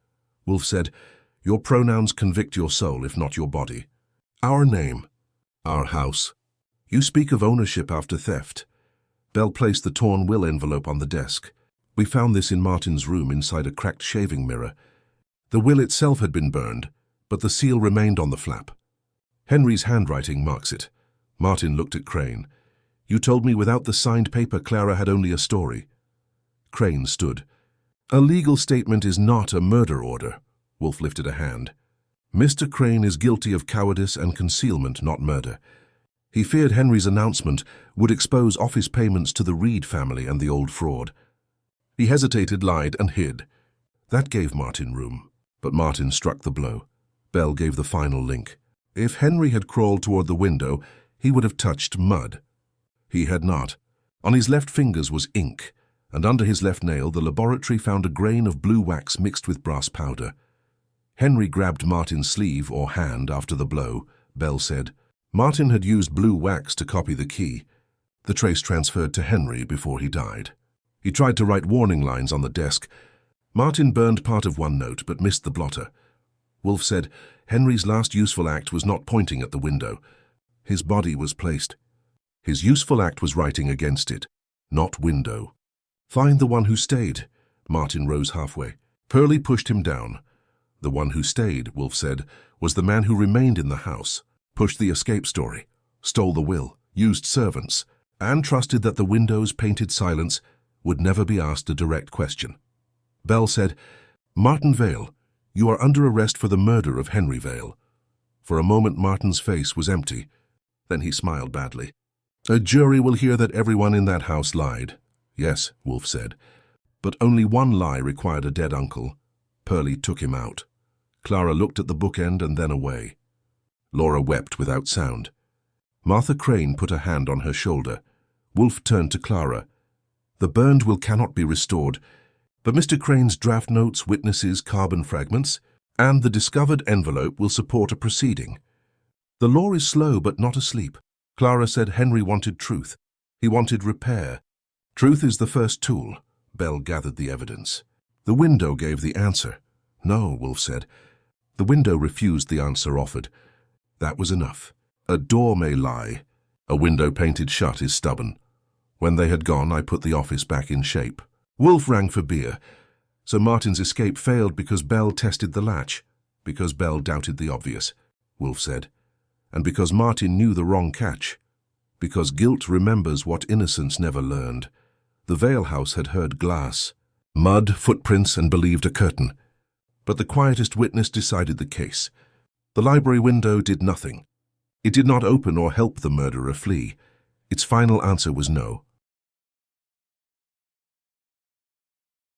Wolf said, 'Your pronouns convict your soul, if not your body. Our name. Our house. You speak of ownership after theft.' Bell placed the torn will envelope on the desk. 'We found this in Martin's room inside a cracked shaving mirror. The will itself had been burned, but the seal remained on the flap. Henry's handwriting marks it.' Martin looked at Crane. You told me without the signed paper Clara had only a story. Crane stood. A legal statement is not a murder order. Wolf lifted a hand. Mr. Crane is guilty of cowardice and concealment, not murder. He feared Henry's announcement would expose office payments to the Reed family and the old fraud. He hesitated, lied, and hid. That gave Martin room. But Martin struck the blow. Bell gave the final link. If Henry had crawled toward the window, he would have touched mud. He had not. On his left fingers was ink, and under his left nail the laboratory found a grain of blue wax mixed with brass powder. Henry grabbed Martin's sleeve or hand after the blow. Bell said, Martin had used blue wax to copy the key. The trace transferred to Henry before he died. He tried to write warning lines on the desk. Martin burned part of one note but missed the blotter. Wolf said Henry's last useful act was not pointing at the window. His body was placed. His useful act was writing against it, not window. Find the one who stayed. Martin rose halfway. Pearlie pushed him down. The one who stayed, Wolf said, was the man who remained in the house, pushed the escape story, stole the will, used servants, and trusted that the window's painted silence would never be asked a direct question. Bell said, Martin Vale, you are under arrest for the murder of Henry Vale. For a moment Martin's face was empty. Then he smiled badly. A jury will hear that everyone in that house lied. Yes, Wolf said. But only one lie required a dead uncle. Pearlie took him out. Clara looked at the bookend and then away. Laura wept without sound. Martha Crane put a hand on her shoulder. Wolf turned to Clara. The burned will cannot be restored, but Mr. Crane's draft notes, witnesses, carbon fragments, and the discovered envelope will support a proceeding. The law is slow but not asleep. Clara said Henry wanted truth. He wanted repair. Truth is the first tool. Bell gathered the evidence. The window gave the answer. No, Wolf said. The window refused the answer offered. That was enough. A door may lie. A window painted shut is stubborn. When they had gone, I put the office back in shape. Wolf rang for beer. So Martin's escape failed because Bell tested the latch. Because Bell doubted the obvious, Wolf said. And because Martin knew the wrong catch. Because guilt remembers what innocence never learned. The Vale house had heard glass, mud, footprints, and believed a curtain. But the quietest witness decided the case. The library window did nothing. It did not open or help the murderer flee. Its final answer was no.